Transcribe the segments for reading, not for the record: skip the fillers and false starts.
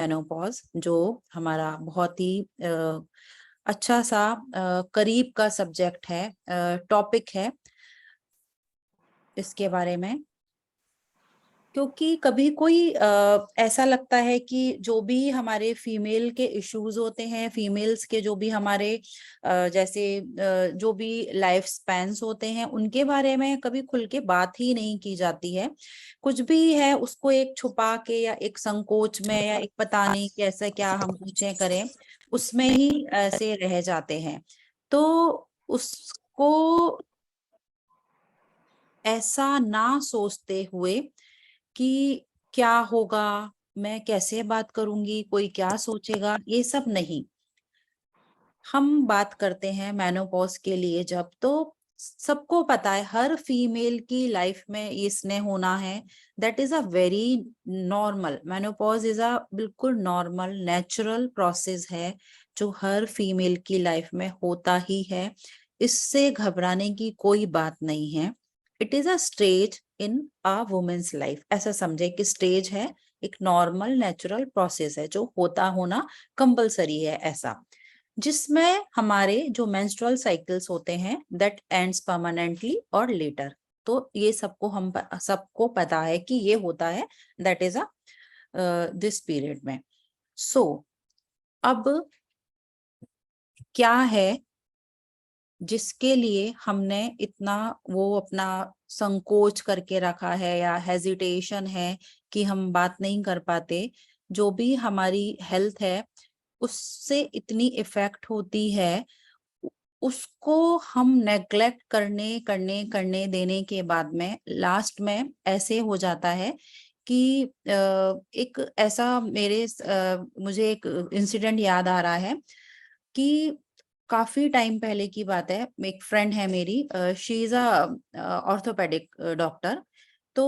Menopause, जो हमारा बहुत ही अच्छा सा करीब का सब्जेक्ट है, टॉपिक है इसके बारे में। क्योंकि कभी कोई ऐसा लगता है कि जो भी हमारे फीमेल के इश्यूज होते हैं, फीमेल्स के जो भी हमारे जैसे जो भी लाइफ स्पैन्स होते हैं, उनके बारे में कभी खुल के बात ही नहीं की जाती है। कुछ भी है उसको एक छुपा के या एक संकोच में या एक पता नहीं कैसे क्या हम पूछे करें, उसमें ही ऐसे रह जाते हैं। तो उसको ऐसा ना सोचते हुए कि क्या होगा, मैं कैसे बात करूंगी, कोई क्या सोचेगा, ये सब नहीं। हम बात करते हैं मेनोपॉज के लिए जब, तो सबको पता है हर फीमेल की लाइफ में इसने होना है। That is a very normal, menopause is a बिल्कुल नॉर्मल नेचुरल प्रोसेस है जो हर फीमेल की लाइफ में होता ही है। इससे घबराने की कोई बात नहीं है। It is a stage in a women's life, ऐसा समझे कि स्टेज है, एक नॉर्मल नेचुरल प्रोसेस है जो होता होना कंपलसरी है, ऐसा जिसमें हमारे जो मेंस्ट्रुअल साइकिल्स होते हैं दैट एंड्स परमानेंटली और लेटर। तो ये सबको पता है कि ये होता है, that is a this period में। सो अब क्या है जिसके लिए हमने इतना वो अपना संकोच करके रखा है या हेजिटेशन है कि हम बात नहीं कर पाते। जो भी हमारी हेल्थ है उससे इतनी इफेक्ट होती है, उसको हम नेग्लेक्ट करने करने करने देने के बाद में लास्ट में ऐसे हो जाता है कि एक ऐसा मुझे एक इंसिडेंट याद आ रहा है कि काफी टाइम पहले की बात है। एक फ्रेंड है मेरी, she is a orthopaedic doctor. तो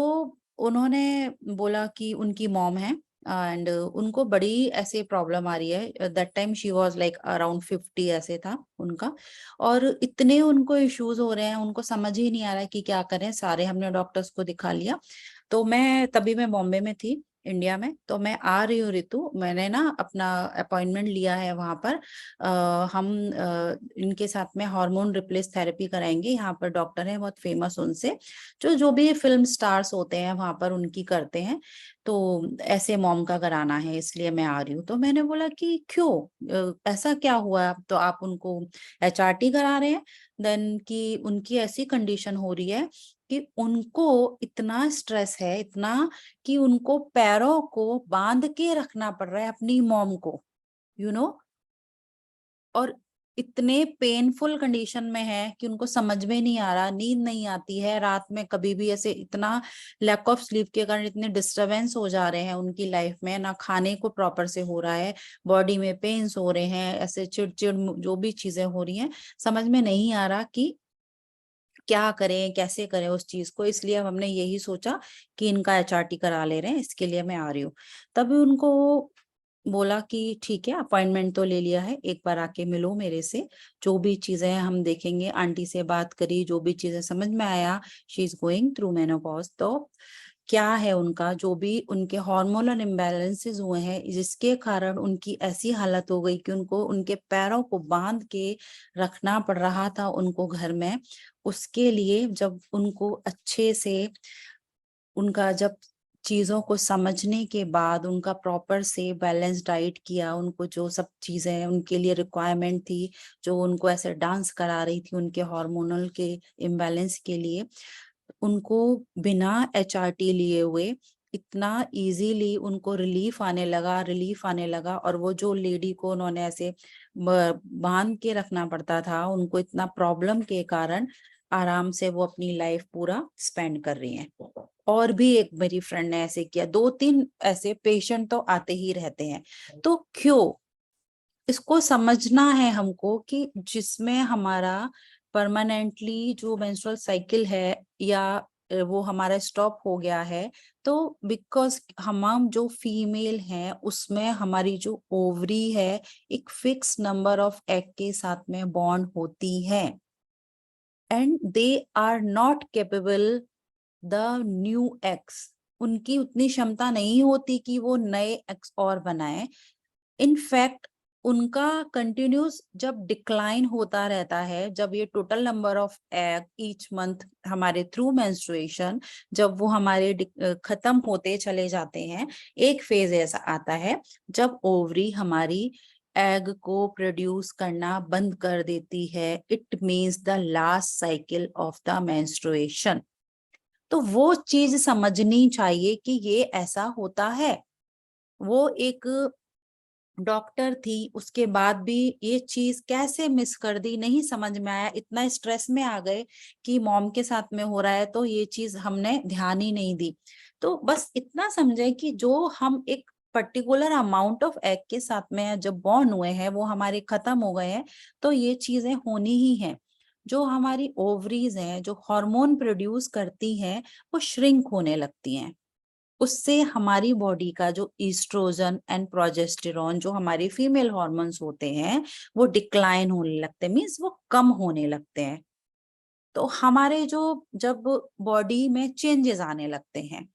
उन्होंने बोला कि उनकी मॉम है एंड उनको बड़ी ऐसे प्रॉब्लम आ रही है। That time she was like around 50 ऐसे था उनका, और इतने उनको इश्यूज हो रहे हैं, उनको समझ ही नहीं आ रहा है कि क्या करें। सारे हमने डॉक्टर्स को दिखा लिया। तो मैं बॉम्बे में थी, इंडिया में। तो मैं आ रही हूँ ऋतु, मैंने ना अपना अपॉइंटमेंट लिया है वहां पर। हम इनके साथ में हार्मोन रिप्लेस थेरेपी कराएंगे। यहाँ पर डॉक्टर है बहुत फेमस, उनसे जो भी फिल्म स्टार्स होते हैं वहां पर उनकी करते हैं। तो ऐसे मॉम का कराना है, इसलिए मैं आ रही हूँ। तो मैंने बोला कि क्यों, ऐसा क्या हुआ? तो आप उनको HRT करा रहे हैं? देन कि उनकी ऐसी कंडीशन हो रही है कि उनको इतना स्ट्रेस है, इतना कि उनको पैरों को बांध के रखना पड़ रहा है अपनी मॉम को, यू नो। और इतने पेनफुल कंडीशन में है कि उनको समझ में नहीं आ रहा, नींद नहीं आती है रात में कभी भी। ऐसे इतना लैक ऑफ स्लीप के कारण इतने डिस्टरबेंस हो जा रहे हैं उनकी लाइफ में, ना खाने को प्रॉपर से हो रहा है, बॉडी में पेन्स हो रहे हैं, ऐसे चिड़चिड़ जो भी चीजें हो रही हैं, समझ में नहीं आ रहा कि क्या करें, कैसे करें उस चीज को। इसलिए अब हमने यही सोचा कि इनका HRT करा ले रहे हैं, इसके लिए मैं आ रही हूँ। तभी उनको बोला कि ठीक है, अपॉइंटमेंट तो ले लिया है, एक बार आके मिलो मेरे से, जो भी चीजें हैं हम देखेंगे। आंटी से बात करी, जो भी चीजें समझ में आया, she is going through menopause. तो क्या है उनका, जो भी उनके हार्मोनल इम्बैलेंसेस हुए हैं जिसके कारण उनकी ऐसी हालत हो गई कि उनको उनके पैरों को बांध के रखना पड़ रहा था उनको घर में। उसके लिए जब उनको अच्छे से उनका जब चीजों को समझने के बाद उनका प्रॉपर से बैलेंस डाइट किया, उनको जो सब चीजें उनके लिए रिक्वायरमेंट थी, जो उनको ऐसे डांस करा रही थी उनके हार्मोनल के इम्बैलेंस के लिए, उनको बिना HRT लिए हुए इतना इजीली उनको रिलीफ आने लगा। और वो जो लेडी को उन्होंने ऐसे बांध के रखना पड़ता था, उनको इतना प्रॉब्लम के कारण आराम से वो अपनी लाइफ पूरा स्पेंड कर रही हैं। और भी एक मेरी फ्रेंड ने ऐसे किया, 2-3 ऐसे पेशेंट तो आते ही रहते हैं। तो क्यों, इसको समझना है हमको कि जिसमें हमारा परमानेंटली जो मेंस्ट्रुअल साइकिल है या वो हमारा स्टॉप हो गया है, तो बिकॉज हम जो फीमेल हैं उसमें हमारी जो ओवरी है एक फिक्स नंबर ऑफ एग के साथ में बॉन्ड होती है, and they are not capable the new eggs. उनकी उतनी क्षमता नहीं होती कि वो नए एग्स और बनाए। इनफैक्ट उनका कंटिन्यूस जब डिक्लाइन होता रहता है, जब ये total number of egg each month हमारे थ्रू मेंस्ट्रुएशन जब वो हमारे खत्म होते चले जाते हैं, एक फेज ऐसा आता है जब ओवरी हमारी एग को प्रोड्यूस करना बंद कर देती है। It means the last cycle of the menstruation. तो वो चीज समझनी चाहिए कि ये ऐसा होता है। वो एक डॉक्टर थी, उसके बाद भी ये चीज कैसे मिस कर दी, नहीं समझ में आया। इतना स्ट्रेस में आ गए कि मॉम के साथ में हो रहा है, तो ये चीज हमने ध्यान ही नहीं दी। तो बस इतना समझे कि जो हम एक पर्टिकुलर अमाउंट ऑफ एग के साथ में जब बॉर्न हुए हैं वो हमारे खत्म हो गए हैं, तो ये चीजें होनी ही हैं। जो हमारी ओवरीज हैं, जो हार्मोन प्रोड्यूस करती हैं, वो श्रिंक होने लगती हैं। उससे हमारी बॉडी का जो ईस्ट्रोजन एंड प्रोजेस्टेरॉन, जो हमारे फीमेल हॉर्मोन्स होते हैं, वो डिक्लाइन होने लगते हैं, मीन्स वो कम होने लगते हैं। तो हमारे जो जब बॉडी में चेंजेस आने लगते हैं,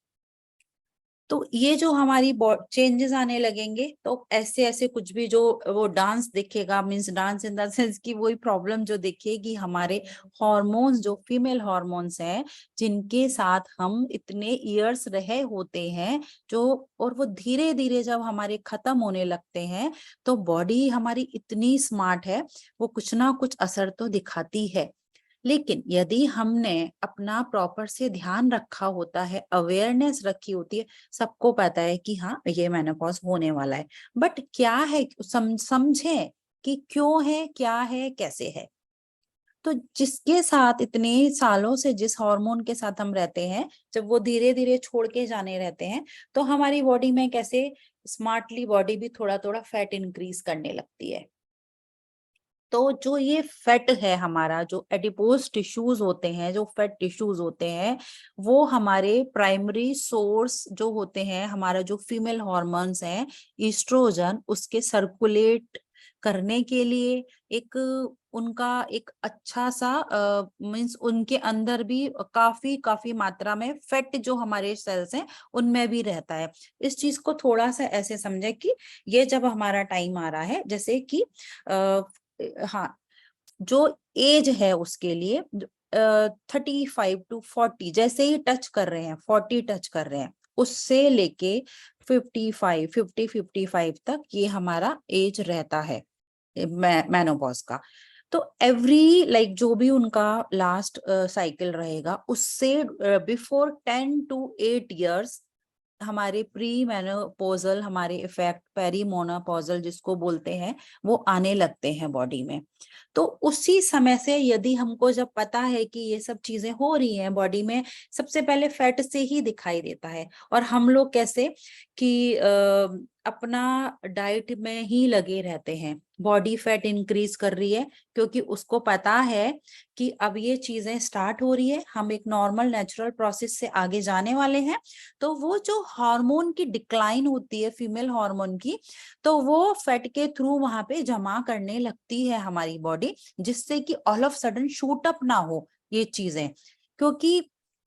तो ये जो हमारी चेंजेस आने लगेंगे, तो ऐसे ऐसे कुछ भी जो वो डांस दिखेगा, means dance in the sense की वही प्रॉब्लम जो दिखेगी, हमारे हॉर्मोन्स जो फीमेल हॉर्मोन्स हैं, जिनके साथ हम इतने इयर्स रहे होते हैं, जो और वो धीरे धीरे जब हमारे खत्म होने लगते हैं, तो बॉडी हमारी इतनी स्मार्ट है, वो कुछ ना कुछ असर तो दिखाती है। लेकिन यदि हमने अपना प्रॉपर से ध्यान रखा होता है, अवेयरनेस रखी होती है, सबको पता है कि हाँ ये मेनोपॉज होने वाला है, बट क्या है समझे कि क्यों है, क्या है, कैसे है। तो जिसके साथ इतने सालों से जिस हार्मोन के साथ हम रहते हैं, जब वो धीरे धीरे छोड़ के जाने रहते हैं, तो हमारी बॉडी में कैसे स्मार्टली बॉडी भी थोड़ा थोड़ा फैट इंक्रीज करने लगती है। तो जो ये फैट है हमारा, जो एडिपोज टिश्यूज होते हैं, जो फैट टिश्यूज होते हैं, वो हमारे प्राइमरी सोर्स जो होते हैं, हमारा जो फीमेल हॉर्मोन्स हैं, ईस्ट्रोजन, उसके सर्कुलेट करने के लिए एक उनका एक अच्छा सा मीन्स उनके अंदर भी काफी काफी मात्रा में फैट जो हमारे सेल्स हैं उनमें भी रहता है। इस चीज को थोड़ा सा ऐसे समझे कि ये जब हमारा टाइम आ रहा है, जैसे कि हाँ, जो एज है उसके लिए 35 to 40 जैसे ही टच कर रहे हैं, 40 टच कर रहे हैं, उससे लेके 50 55 तक ये हमारा एज रहता है मेनोपॉज का। तो एवरी जो भी उनका लास्ट साइकिल रहेगा, उससे बिफोर 10 to 8 years हमारे प्री मेनोपॉजल, हमारे इफेक्ट पेरीमोनोपॉजल जिसको बोलते हैं, वो आने लगते हैं बॉडी में। तो उसी समय से यदि हमको जब पता है कि ये सब चीजें हो रही हैं बॉडी में, सबसे पहले फैट से ही दिखाई देता है। और हम लोग कैसे कि अपना डाइट में ही लगे रहते हैं, बॉडी फैट इंक्रीज कर रही है, क्योंकि उसको पता है कि अब ये चीजें स्टार्ट हो रही है, हम एक नॉर्मल नेचुरल प्रोसेस से आगे जाने वाले हैं। तो वो जो हार्मोन की डिक्लाइन होती है फीमेल हार्मोन की, तो वो फैट के थ्रू वहां पे जमा करने लगती है हमारी बॉडी, जिससे कि all of sudden shoot up ना हो ये चीजें। क्योंकि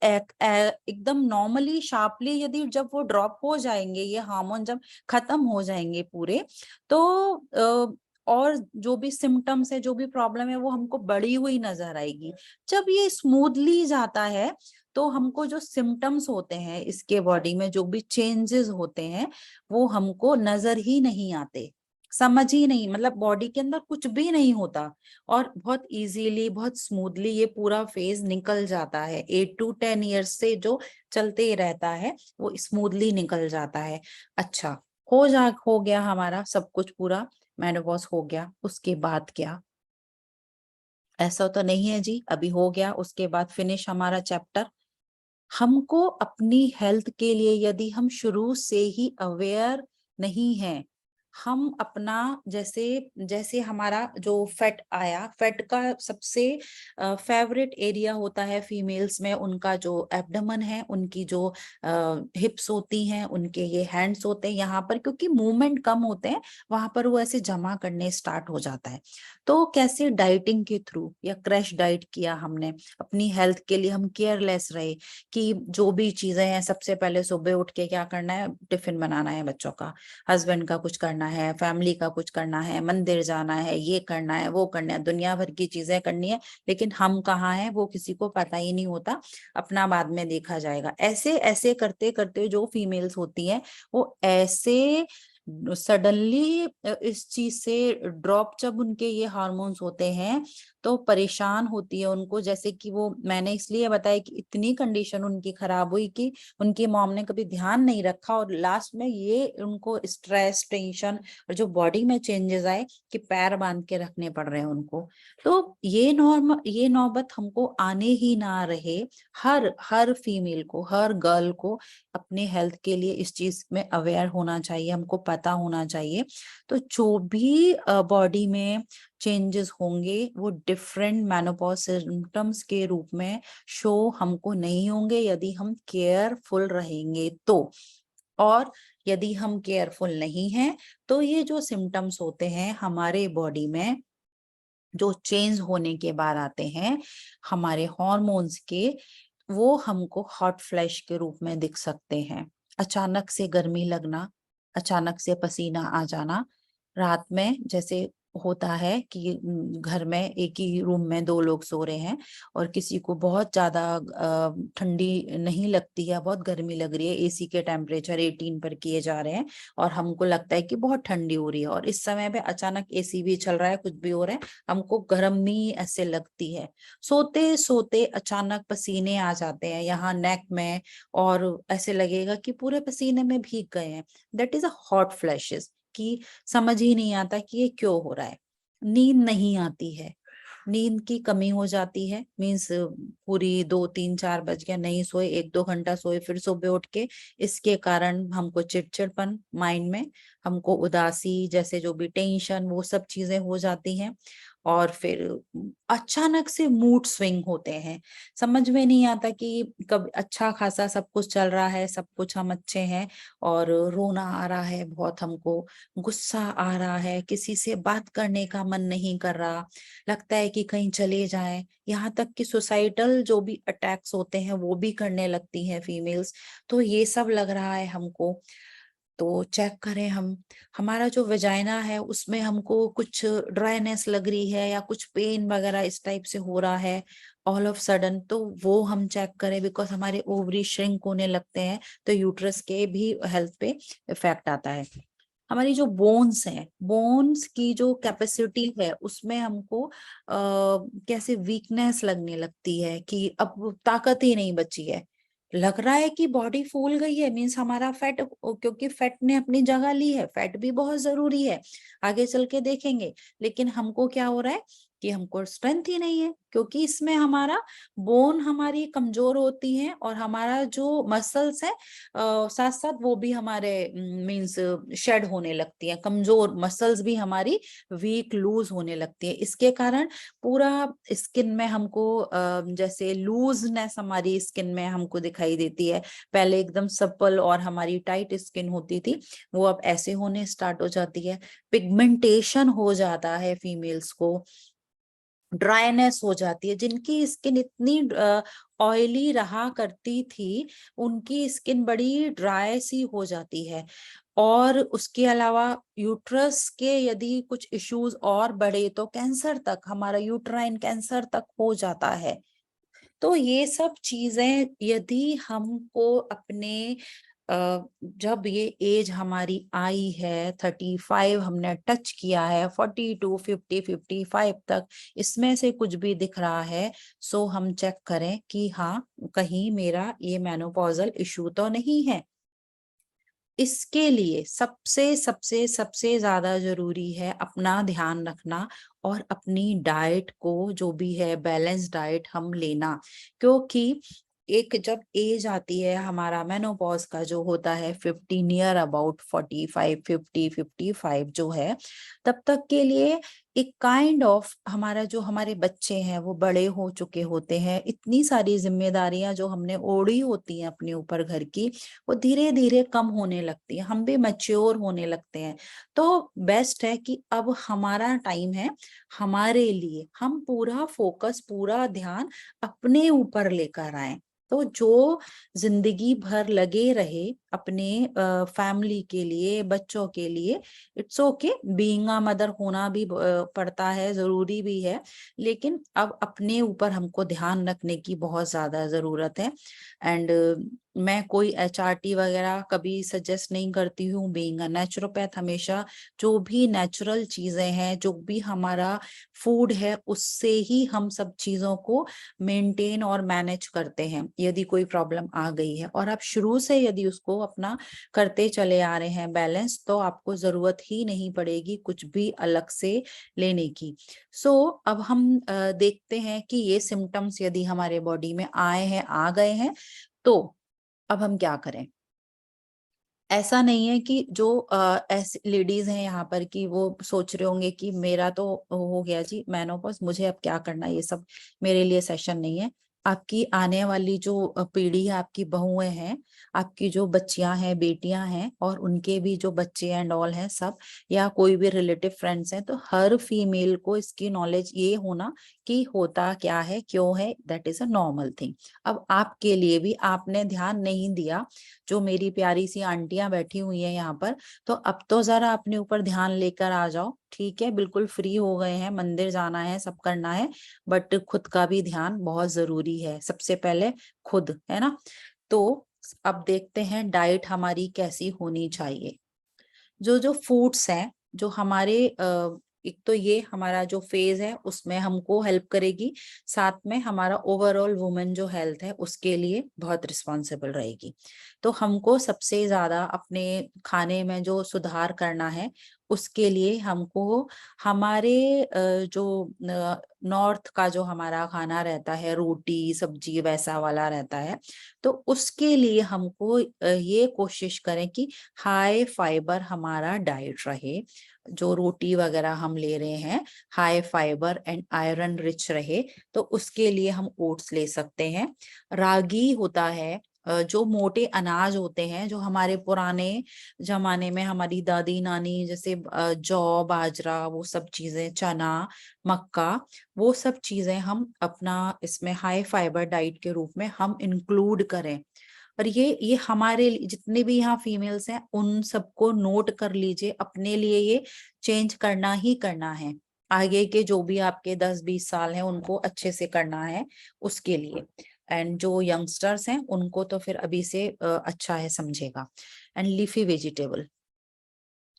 एकदम नॉर्मली शार्पली यदि जब वो ड्रॉप हो जाएंगे, ये हार्मोन जब खत्म हो जाएंगे पूरे, तो और जो भी सिम्टम्स है, जो भी प्रॉब्लम है, वो हमको बढ़ी हुई नजर आएगी। जब ये स्मूथली जाता है, तो हमको जो सिम्टम्स होते हैं इसके बॉडी में, जो भी चेंजेस होते हैं, वो हमको नजर ही नहीं आते, समझ ही नहीं, मतलब बॉडी के अंदर कुछ भी नहीं होता, और बहुत इजीली, बहुत स्मूथली ये पूरा फेज निकल जाता है। 8 to 10 years से जो चलते ही रहता है, वो स्मूथली निकल जाता है। अच्छा, हो गया हमारा सब कुछ पूरा, मेनोपॉज हो गया, उसके बाद क्या? ऐसा तो नहीं है जी अभी हो गया उसके बाद फिनिश हमारा चैप्टर। हमको अपनी हेल्थ के लिए, यदि हम शुरू से ही अवेयर नहीं हैं, हम अपना जैसे जैसे हमारा जो फैट आया, फैट का सबसे फेवरेट एरिया होता है फीमेल्स में, उनका जो एब्डोमेन है, उनकी जो हिप्स होती हैं, उनके ये हैंड्स होते हैं यहाँ पर, क्योंकि मूवमेंट कम होते हैं वहां पर, वो ऐसे जमा करने स्टार्ट हो जाता है। तो कैसे डाइटिंग के थ्रू या क्रैश डाइट किया हमने, अपनी हेल्थ के लिए हम केयरलेस रहे कि जो भी चीजें हैं, सबसे पहले सुबह उठ के क्या करना है, टिफिन बनाना है बच्चों का, हस्बैंड का कुछ करना है, फैमिली का कुछ करना है, मंदिर जाना है, ये करना है, वो करना है, दुनिया भर की चीजें करनी है, लेकिन हम कहाँ हैं वो किसी को पता ही नहीं होता, अपना बाद में देखा जाएगा। ऐसे ऐसे करते करते जो फीमेल्स होती हैं वो ऐसे सडनली इस चीज से ड्रॉप, जब उनके ये हार्मोन्स होते हैं तो परेशान होती है उनको, जैसे कि वो, मैंने इसलिए बताया कि इतनी कंडीशन उनकी खराब हुई कि उनकी मॉम ने कभी ध्यान नहीं रखा, और लास्ट में ये उनको स्ट्रेस, टेंशन और जो बॉडी में चेंजेस आए कि पैर बांध के रखने पड़ रहे हैं उनको। तो ये नौबत हमको आने ही ना रहे। हर हर फीमेल को, हर गर्ल को अपने हेल्थ के लिए इस चीज में अवेयर होना चाहिए, हमको पता होना चाहिए। तो जो भी बॉडी में चेंजेस होंगे वो डिफरेंट मेनोपॉज सिम्टम्स के रूप में शो हमको नहीं होंगे यदि हम केयरफुल रहेंगे तो। और यदि हम केयरफुल नहीं हैं तो ये जो सिम्टम्स होते हैं हमारे बॉडी में, जो चेंज होने के बाद आते हैं हमारे हॉर्मोन्स के, वो हमको हॉट फ्लैश के रूप में दिख सकते हैं। अचानक से गर्मी लगना, अचानक से पसीना आ जाना, रात में जैसे होता है कि घर में एक ही रूम में दो लोग सो रहे हैं और किसी को बहुत ज्यादा ठंडी नहीं लगती है, बहुत गर्मी लग रही है, एसी के टेम्परेचर 18 पर किए जा रहे हैं और हमको लगता है कि बहुत ठंडी हो रही है, और इस समय पे अचानक एसी भी चल रहा है, कुछ भी हो रहा है, हमको गर्मी ऐसे लगती है। सोते सोते अचानक पसीने आ जाते हैं यहाँ नेक में, और ऐसे लगेगा कि पूरे पसीने में भीग गए हैं। That is a hot flashes, कि समझ ही नहीं आता कि ये क्यों हो रहा है। नींद नहीं आती है, नींद की कमी हो जाती है, मीन्स पूरी 2 3 4 बज गया, नहीं सोए, 1 2 घंटा सोए, फिर सुबह उठ के, इसके कारण हमको चिड़चिड़पन माइंड में, हमको उदासी, जैसे जो भी टेंशन, वो सब चीजें हो जाती हैं। और फिर अचानक से मूड स्विंग होते हैं, समझ में नहीं आता कि कब अच्छा खासा सब कुछ चल रहा है, सब कुछ हम अच्छे हैं, और रोना आ रहा है बहुत हमको, गुस्सा आ रहा है, किसी से बात करने का मन नहीं कर रहा, लगता है कि कहीं चले जाएं, यहाँ तक कि सुसाइडल जो भी अटैक्स होते हैं वो भी करने लगती हैं फीमेल्स। तो ये सब लग रहा है हमको, तो चेक करें हम, हमारा जो वेजाइना है उसमें हमको कुछ ड्राइनेस लग रही है या कुछ पेन वगैरह इस टाइप से हो रहा है ऑल ऑफ सडन, तो वो हम चेक करें, बिकॉज हमारे ओवरी श्रिंक होने लगते हैं तो यूट्रस के भी हेल्थ पे इफेक्ट आता है। हमारी जो बोन्स है, बोन्स की जो कैपेसिटी है उसमें हमको कैसे वीकनेस लगने लगती है कि अब ताकत ही नहीं बची है, लग रहा है कि बॉडी फूल गई है, मीन्स हमारा फैट, क्योंकि फैट ने अपनी जगह ली है, फैट भी बहुत जरूरी है, आगे चल के देखेंगे, लेकिन हमको क्या हो रहा है कि हमको स्ट्रेंथ ही नहीं है, क्योंकि इसमें हमारा बोन हमारी कमजोर होती है और हमारा जो मसल्स है साथ साथ वो भी हमारे मींस शेड होने लगती है, कमजोर मसल्स भी हमारी वीक लूज होने लगती है, इसके कारण पूरा स्किन में हमको जैसे लूजनेस हमारी स्किन में हमको दिखाई देती है। पहले एकदम सप्पल और हमारी टाइट स्किन होती थी, वो अब ऐसे होने स्टार्ट हो जाती है, पिगमेंटेशन हो जाता है फीमेल्स को, ड्राइनेस हो जाती है, जिनकी स्किन इतनी ऑयली रहा करती थी उनकी स्किन बड़ी ड्राई सी हो जाती है। और उसके अलावा यूट्रस के यदि कुछ इश्यूज और बढ़े तो कैंसर तक, हमारा यूट्राइन कैंसर तक हो जाता है। तो ये सब चीजें यदि हमको अपने जब ये एज हमारी आई है 35 हमने टच किया है, 42 50 55 तक इसमें से कुछ भी दिख रहा है, सो हम चेक करें कि हाँ कहीं मेरा ये मेनोपॉजल इशू तो नहीं है। इसके लिए सबसे सबसे सबसे ज्यादा जरूरी है अपना ध्यान रखना और अपनी डाइट को जो भी है बैलेंस डाइट हम लेना, क्योंकि एक जब एज आती है हमारा मेनोपॉज का जो होता है 50 नियर अबाउट 45 50 55 जो है, तब तक के लिए एक काइंड ऑफ हमारा जो हमारे बच्चे हैं वो बड़े हो चुके होते हैं, इतनी सारी जिम्मेदारियां जो हमने ओढ़ी होती हैं अपने ऊपर घर की, वो धीरे धीरे कम होने लगती है, हम भी मैच्योर होने लगते हैं। तो बेस्ट है कि अब हमारा टाइम है, हमारे लिए हम पूरा फोकस पूरा ध्यान अपने ऊपर लेकर आए। तो जो जिंदगी भर लगे रहे अपने फैमिली के लिए, बच्चों के लिए, it's okay, being a mother होना भी पड़ता है, जरूरी भी है, लेकिन अब अपने ऊपर हमको ध्यान रखने की बहुत ज्यादा जरूरत है। एंड मैं कोई HRT वगैरह कभी सजेस्ट नहीं करती हूँ। बीइंग अ नेचुरोपैथ हमेशा जो भी नेचुरल चीजें हैं, जो भी हमारा फूड है, उससे ही हम सब चीजों को मेंटेन और मैनेज करते हैं। यदि कोई प्रॉब्लम आ गई है और आप शुरू से यदि उसको अपना करते चले आ रहे हैं बैलेंस, तो आपको जरूरत ही नहीं पड़ेगी कुछ भी अलग से लेने की। सो अब हम देखते हैं कि ये सिम्टम्स यदि हमारे बॉडी में आए हैं, आ गए हैं, तो अब हम क्या करें। ऐसा नहीं है कि जो ऐसे लेडीज हैं यहाँ पर कि वो सोच रहे होंगे कि मेरा तो हो गया जी मेनोपॉज, मुझे अब क्या करना, ये सब मेरे लिए सेशन नहीं है। आपकी आने वाली जो पीढ़ी है, आपकी बहुएं हैं, आपकी जो बच्चियां हैं, बेटियां हैं, और उनके भी जो बच्चे एंड ऑल हैं सब, या कोई भी रिलेटिव फ्रेंड्स हैं, तो हर फीमेल को इसकी नॉलेज ये होना कि होता क्या है, क्यों है, that is a normal thing. अब आपके लिए भी आपने ध्यान नहीं दिया, जो मेरी प्यारी सी आंटियां बैठी हुई है यहाँ पर, तो अब तो जरा अपने ऊपर ध्यान लेकर आ जाओ। ठीक है, बिल्कुल फ्री हो गए हैं, मंदिर जाना है, सब करना है, बट खुद का भी ध्यान बहुत जरूरी है, सबसे पहले खुद, है ना। तो अब देखते हैं डाइट हमारी कैसी होनी चाहिए। जो जो फूड्स हैं, जो हमारे एक तो ये हमारा जो फेज है उसमें हमको हेल्प करेगी, साथ में हमारा ओवरऑल वुमेन जो हेल्थ है उसके लिए बहुत रिस्पॉन्सिबल रहेगी। तो हमको सबसे ज्यादा अपने खाने में जो सुधार करना है, उसके लिए हमको हमारे जो नॉर्थ का जो हमारा खाना रहता है, रोटी सब्जी वैसा वाला रहता है, तो उसके लिए हमको ये कोशिश करें कि हाई फाइबर हमारा डाइट रहे। जो रोटी वगैरह हम ले रहे हैं, high fibre and iron rich रहे, तो उसके लिए हम ओट्स ले सकते हैं। रागी होता है, जो मोटे अनाज होते हैं, जो हमारे पुराने जमाने में हमारी दादी नानी जैसे जौ बाजरा, वो सब चीजें, चना मक्का, वो सब चीजें हम अपना इसमें हाई फाइबर डाइट के रूप में हम इंक्लूड करें। और ये हमारे जितने भी यहाँ फीमेल्स हैं उन सबको नोट कर लीजिए, अपने लिए ये चेंज करना ही करना है। आगे के जो भी आपके 10-20 साल हैं उनको अच्छे से करना है उसके लिए। एंड जो यंगस्टर्स हैं उनको तो फिर अभी से अच्छा है समझेगा। And leafy vegetable,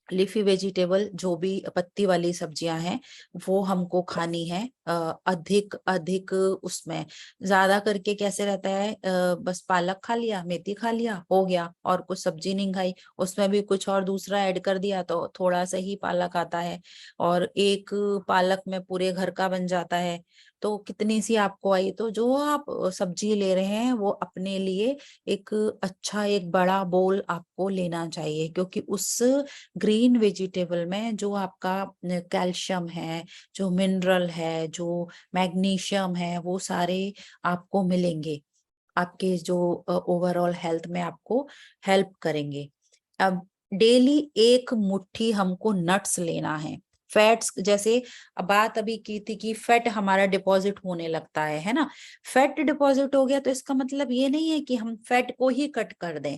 leafy vegetable जो भी पत्ती वाली सब्जियां हैं वो हमको खानी है, अधिक अधिक। उसमें ज्यादा करके कैसे रहता है, बस पालक खा लिया, मेथी खा लिया, हो गया, और कुछ सब्जी नहीं खाई, उसमें भी कुछ और दूसरा ऐड कर दिया तो थोड़ा सा ही पालक आता है, और एक पालक में पूरे घर का बन जाता है, तो कितनी सी आपको आई। तो जो आप सब्जी ले रहे हैं वो अपने लिए एक अच्छा एक बड़ा बोल आपको लेना चाहिए, क्योंकि उस ग्रीन वेजिटेबल में जो आपका कैल्शियम है, जो मिनरल है, जो मैग्नीशियम है, वो सारे आपको मिलेंगे, आपके जो ओवरऑल हेल्थ में आपको हेल्प करेंगे। अब डेली एक मुट्ठी हमको नट्स लेना है। फैट्स, जैसे बात अभी की थी कि फैट हमारा डिपॉजिट होने लगता है ना, फैट डिपॉजिट हो गया तो इसका मतलब ये नहीं है कि हम फैट को ही कट कर दें,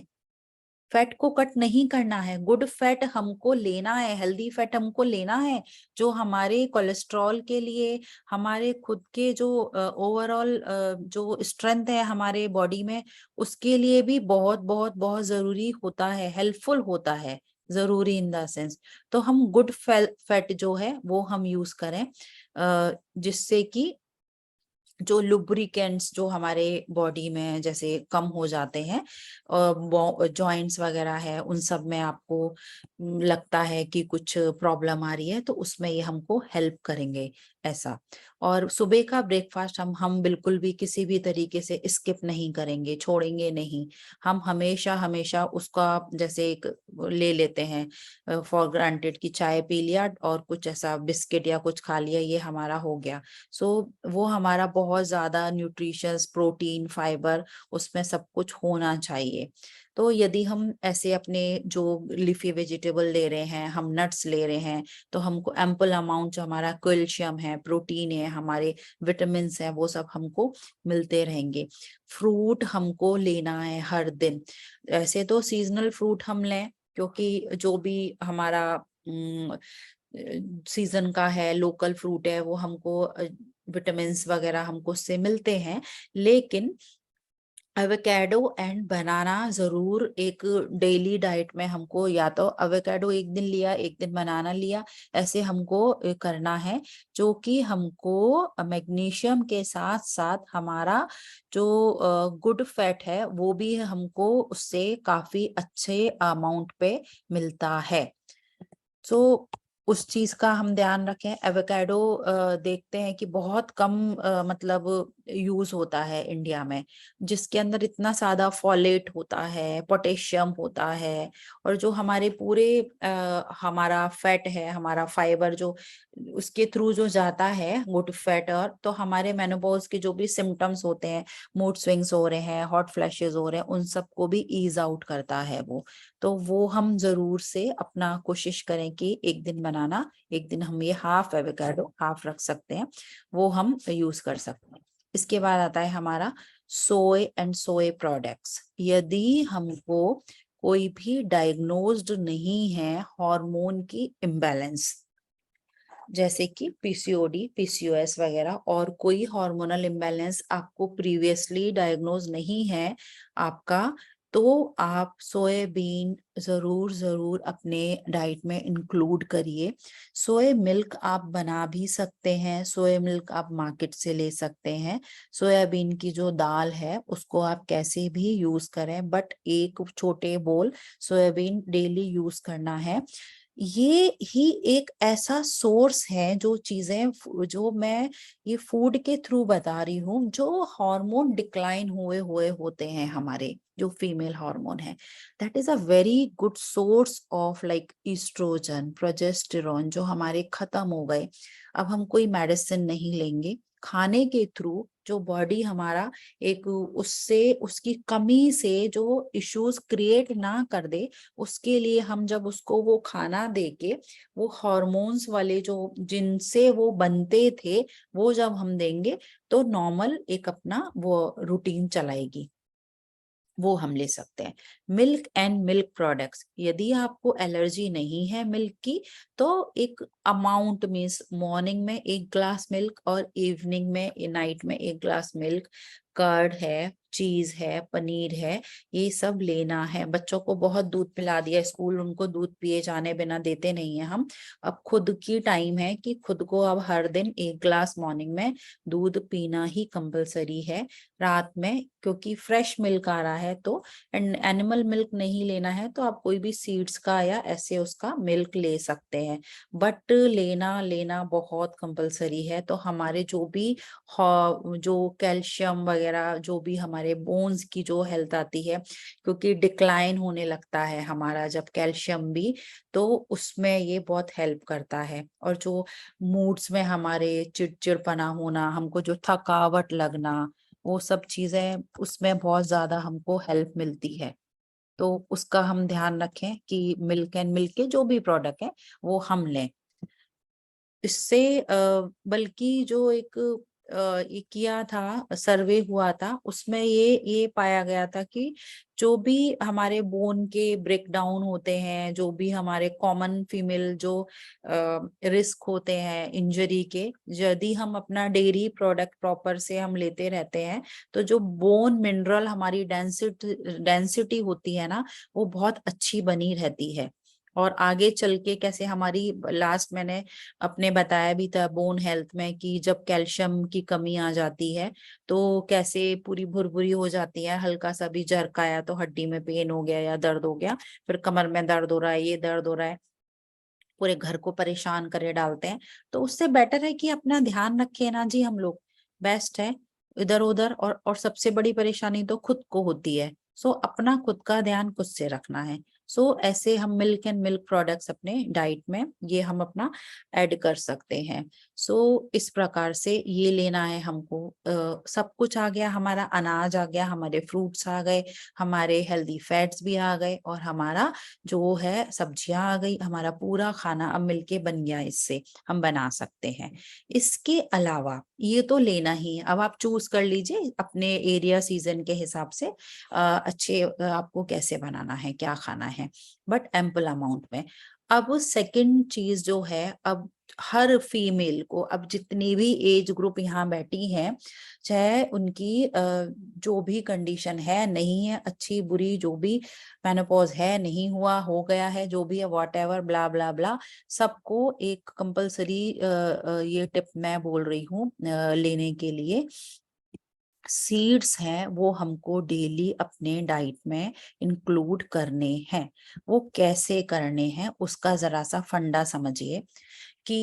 फैट को कट नहीं करना है, गुड फैट हमको लेना है, हेल्दी फैट हमको लेना है, जो हमारे कोलेस्ट्रॉल के लिए, हमारे खुद के जो ओवरऑल जो स्ट्रेंथ है हमारे बॉडी में, उसके लिए भी बहुत बहुत बहुत जरूरी होता है, हेल्पफुल होता है, जरूरी इन द सेंस। तो हम गुड फैट जो है वो हम यूज करें, जिससे कि जो लुब्रिकेंट्स जो हमारे बॉडी में जैसे कम हो जाते हैं, जॉइंट्स वगैरह है, उन सब में आपको लगता है कि कुछ प्रॉब्लम आ रही है, तो उसमें ये हमको हेल्प करेंगे। ऐसा। और सुबह का ब्रेकफास्ट हम बिल्कुल भी किसी भी तरीके से स्किप नहीं करेंगे, छोड़ेंगे नहीं। हम हमेशा हमेशा उसका जैसे एक ले लेते हैं फॉर ग्रांटेड कि चाय पी लिया और कुछ ऐसा बिस्किट या कुछ खा लिया, ये हमारा हो गया। सो वो हमारा बहुत ज्यादा न्यूट्रिशंस, प्रोटीन, फाइबर उसमें सब कुछ होना चाहिए। तो यदि हम ऐसे अपने जो लीफी वेजिटेबल ले रहे हैं, हम नट्स ले रहे हैं, तो हमको एम्पल अमाउंट जो हमारा कैल्शियम है, प्रोटीन है, हमारे विटामिन है, वो सब हमको मिलते रहेंगे। फ्रूट हमको लेना है हर दिन। ऐसे तो सीजनल फ्रूट हम लें, क्योंकि जो भी हमारा सीजन का है, लोकल फ्रूट है, वो हमको विटामिन वगैरह हमको उससे मिलते हैं। लेकिन एवोकेडो एंड बनाना जरूर एक डेली डाइट में हमको, या तो एवोकेडो एक दिन लिया, एक दिन बनाना लिया, ऐसे हमको करना है। जो कि हमको मैग्नीशियम के साथ साथ हमारा जो गुड फैट है वो भी हमको उससे काफी अच्छे अमाउंट पे मिलता है। सो उस चीज का हम ध्यान रखें। एवोकाडो देखते हैं कि बहुत कम मतलब यूज होता है इंडिया में, जिसके अंदर इतना ज्यादा फॉलेट होता है, पोटेशियम होता है, और जो हमारे पूरे हमारा फैट है, हमारा फाइबर जो उसके थ्रू जो जाता है गुड फैट, और तो हमारे मेनोपॉज के जो भी सिम्टम्स होते हैं, मूड स्विंग्स हो रहे हैं, हॉट फ्लैशेस हो रहे हैं, उन सबको भी ईज आउट करता है वो। तो वो हम जरूर से अपना कोशिश करें कि एक दिन बनाना, एक दिन हम ये हाफ एवोकाडो हाफ रख सकते हैं, वो हम यूज कर सकते हैं। इसके बाद आता है हमारा सोय एंड सोय प्रोडक्ट्स। यदि हमको कोई भी डायग्नोज्ड नहीं है हार्मोन की इम्बैलेंस, जैसे कि पीसीओडी, पीसीओएस वगैरह, और कोई हार्मोनल इम्बैलेंस आपको प्रीवियसली डायग्नोज नहीं है आपका, तो आप सोयाबीन जरूर जरूर अपने डाइट में इंक्लूड करिए। सोया मिल्क आप बना भी सकते हैं, सोया मिल्क आप मार्केट से ले सकते हैं। सोयाबीन की जो दाल है उसको आप कैसे भी यूज करें, बट एक छोटे बोल सोयाबीन डेली यूज करना है। ये ही एक ऐसा सोर्स है, जो चीजें जो मैं ये फूड के थ्रू बता रही हूँ, जो हार्मोन डिक्लाइन हुए हुए होते हैं हमारे जो फीमेल हार्मोन है, that is a very good source of like oestrogen, progesterone, जो हमारे खत्म हो गए। अब हम कोई मेडिसिन नहीं लेंगे, खाने के थ्रू जो बॉडी हमारा एक उससे उसकी कमी से जो इश्यूज क्रिएट ना कर दे, उसके लिए हम जब उसको वो खाना देके, वो हॉर्मोन्स वाले जो जिनसे वो बनते थे, वो जब हम देंगे, तो नॉर्मल एक अपना वो रूटीन चलाएगी, वो हम ले सकते हैं। मिल्क एंड मिल्क प्रोडक्ट्स, यदि आपको एलर्जी नहीं है मिल्क की, तो एक अमाउंट मीन्स मॉर्निंग में 1 ग्लास मिल्क और इवनिंग में नाइट में 1 ग्लास मिल्क, कर्ड है, चीज है, पनीर है, ये सब लेना है। बच्चों को बहुत दूध पिला दिया स्कूल, उनको दूध पिए जाने बिना देते नहीं है हम। अब खुद की टाइम है कि खुद को अब हर दिन 1 ग्लास मॉर्निंग में दूध पीना ही कंपलसरी है। रात में क्योंकि फ्रेश मिल्क आ रहा है, तो एनिमल मिल्क नहीं लेना है तो आप कोई भी सीड्स का या ऐसे उसका मिल्क ले सकते हैं, बट लेना लेना बहुत कंपलसरी है। तो हमारे जो भी जो कैल्शियम वगैरह, जो भी हमारे बोन्स की जो हेल्थ आती है, क्योंकि डिक्लाइन होने लगता है हमारा जब कैल्शियम भी, तो उसमें ये बहुत हेल्प करता है। और जो मूड्स में हमारे चिड़चिड़पना होना, हमको जो थकावट लगना, वो सब चीजें उसमें बहुत ज्यादा हमको हेल्प मिलती है। तो उसका हम ध्यान रखें कि मिल्क एंड मिल्क के जो भी प्रोडक्ट है वो हम लें। इससे बल्कि जो एक ये किया था, सर्वे हुआ था, उसमें ये पाया गया था कि जो भी हमारे बोन के ब्रेक डाउन होते हैं, जो भी हमारे कॉमन फीमेल जो रिस्क होते हैं इंजरी के, यदि हम अपना डेयरी प्रोडक्ट प्रॉपर से हम लेते रहते हैं, तो जो बोन मिनरल हमारी डेंसिटी होती है ना, वो बहुत अच्छी बनी रहती है। और आगे चल के कैसे हमारी, लास्ट मैंने अपने बताया भी था बोन हेल्थ में, कि जब कैल्शियम की कमी आ जाती है तो कैसे पूरी भुरभुरी हो जाती है, हल्का सा भी झरकाया तो हड्डी में पेन हो गया या दर्द हो गया, फिर कमर में दर्द हो रहा है, ये दर्द हो रहा है। पूरे घर को परेशान करे डालते हैं। तो उससे बेटर है कि अपना ध्यान रखें ना जी, हम लोग बेस्ट है। इधर उधर और सबसे बड़ी परेशानी तो खुद को होती है। सो अपना खुद का ध्यान खुद से रखना है। सो ऐसे हम मिल्क एंड मिल्क प्रोडक्ट्स अपने डाइट में ये हम अपना ऐड कर सकते हैं। सो इस प्रकार से ये लेना है हमको। सब कुछ आ गया, हमारा अनाज आ गया, हमारे फ्रूट्स आ गए, हमारे हेल्दी फैट्स भी आ गए, और हमारा जो है सब्जियां आ गई, हमारा पूरा खाना अब मिलके बन गया, इससे हम बना सकते हैं। इसके अलावा ये तो लेना ही है। अब आप चूज कर लीजिए अपने एरिया सीजन के हिसाब से अच्छे आपको कैसे बनाना है, क्या खाना है, बट एम्पल अमाउंट में। अब सेकंड चीज जो है, अब हर फीमेल को, अब जितनी भी एज ग्रुप यहाँ बैठी हैं, चाहे उनकी जो भी कंडीशन है, नहीं है, अच्छी बुरी, जो भी मेनोपॉज है, नहीं हुआ, हो गया है, जो भी है, वॉट एवर, ब्ला ब्ला ब्ला, सबको एक कंपल्सरी ये टिप मैं बोल रही हूँ लेने के लिए। सीड्स हैं वो हमको डेली अपने डाइट में इंक्लूड करने हैं। वो कैसे करने हैं उसका जरा सा फंडा समझिए कि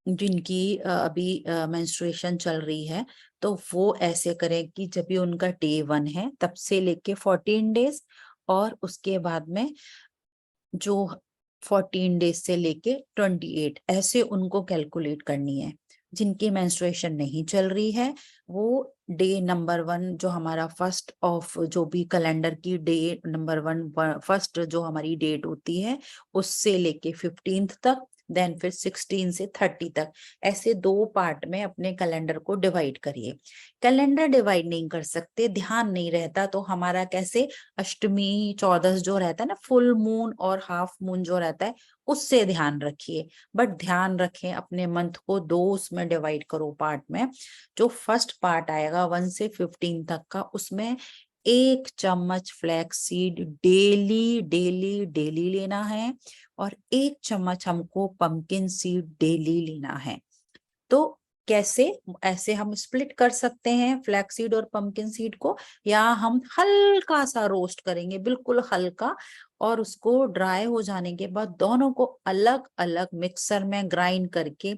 जिनकी अभी मेंस्ट्रुएशन चल रही है, तो वो ऐसे करें कि जब भी उनका डे 1 है तब से लेके 14 डेज, और उसके बाद में जो 14 डेज से लेके 28, ऐसे उनको कैलकुलेट करनी है। जिनकी मेंस्ट्रुएशन नहीं चल रही है वो डे नंबर 1, जो हमारा फर्स्ट ऑफ जो भी कैलेंडर की डे नंबर 1, फर्स्ट जो हमारी डेट होती है, उससे लेके 15th तक, देन फिर 16 से 30 तक, ऐसे 2 पार्ट में अपने कैलेंडर को डिवाइड करिए। कैलेंडर डिवाइड नहीं कर सकते, ध्यान नहीं रहता, तो हमारा कैसे अष्टमी, चौदस जो रहता है ना, फुल मून और हाफ मून जो रहता है, उससे ध्यान रखिए। बट ध्यान रखें अपने मंथ को 2 उसमें डिवाइड करो पार्ट में। जो फर्स्ट पार्ट आएगा 1 से 15 तक का, उसमें 1 चम्मच flax seed daily daily daily लेना है, और 1 चम्मच हमको पंपकिन सीड डेली लेना है। तो कैसे, ऐसे हम स्प्लिट कर सकते हैं फ्लैक्सीड और पंपकिन सीड को, या हम हल्का सा रोस्ट करेंगे, बिल्कुल हल्का, और उसको ड्राई हो जाने के बाद दोनों को अलग अलग मिक्सर में ग्राइंड करके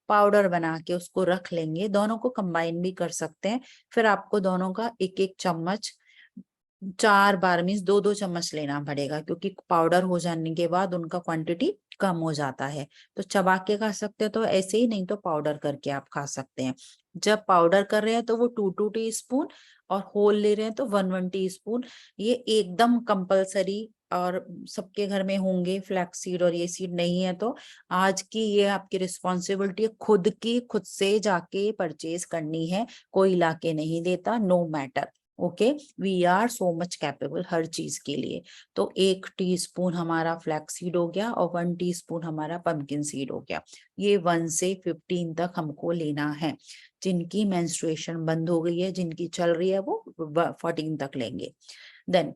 पाउडर बना के उसको रख लेंगे। दोनों को कंबाइन भी कर सकते हैं। फिर आपको दोनों का एक एक चम्मच 4 बार मीन्स 2-2 चम्मच लेना पड़ेगा, क्योंकि पाउडर हो जाने के बाद उनका क्वांटिटी कम हो जाता है। तो चबा के खा सकते हो तो ऐसे ही, नहीं तो पाउडर करके आप खा सकते हैं। जब पाउडर कर रहे हैं तो वो 2-2 टीस्पून, और होल ले रहे हैं तो 1-1 टीस्पून। ये एकदम कंपलसरी, और सबके घर में होंगे फ्लैक्स सीड, और ये सीड नहीं है तो आज की ये आपकी रिस्पॉन्सिबिलिटी है, खुद की खुद से जाके परचेज करनी है, कोई लाके नहीं देता, no matter. Okay, we are so much capable हर चीज के लिए। तो 1 टीस्पून हमारा फ्लैक्स सीड हो गया, और 1 टीस्पून हमारा पंपकिन सीड हो गया। ये 1 से 15 तक हमको लेना है। जिनकी मेंस्ट्रुएशन बंद हो गई है, जिनकी चल रही है, वो 14 तक लेंगे। देन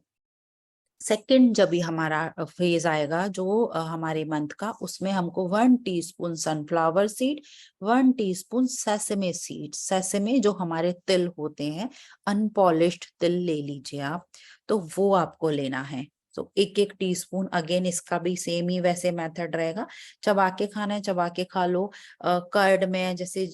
सेकंड जब भी हमारा फेज आएगा जो हमारे मंथ का, उसमें हमको 1 teaspoon sunflower seed, 1 teaspoon sesame seed, sesame जो हमारे तिल होते हैं, अनपॉलिश्ड तिल ले लीजिए आप, तो वो आपको लेना है। तो 1-1 टीस्पून, अगेन इसका भी सेम ही वैसे मेथड रहेगा। चबा के खाना है, चबा के खा लो। कर्ड में जैसे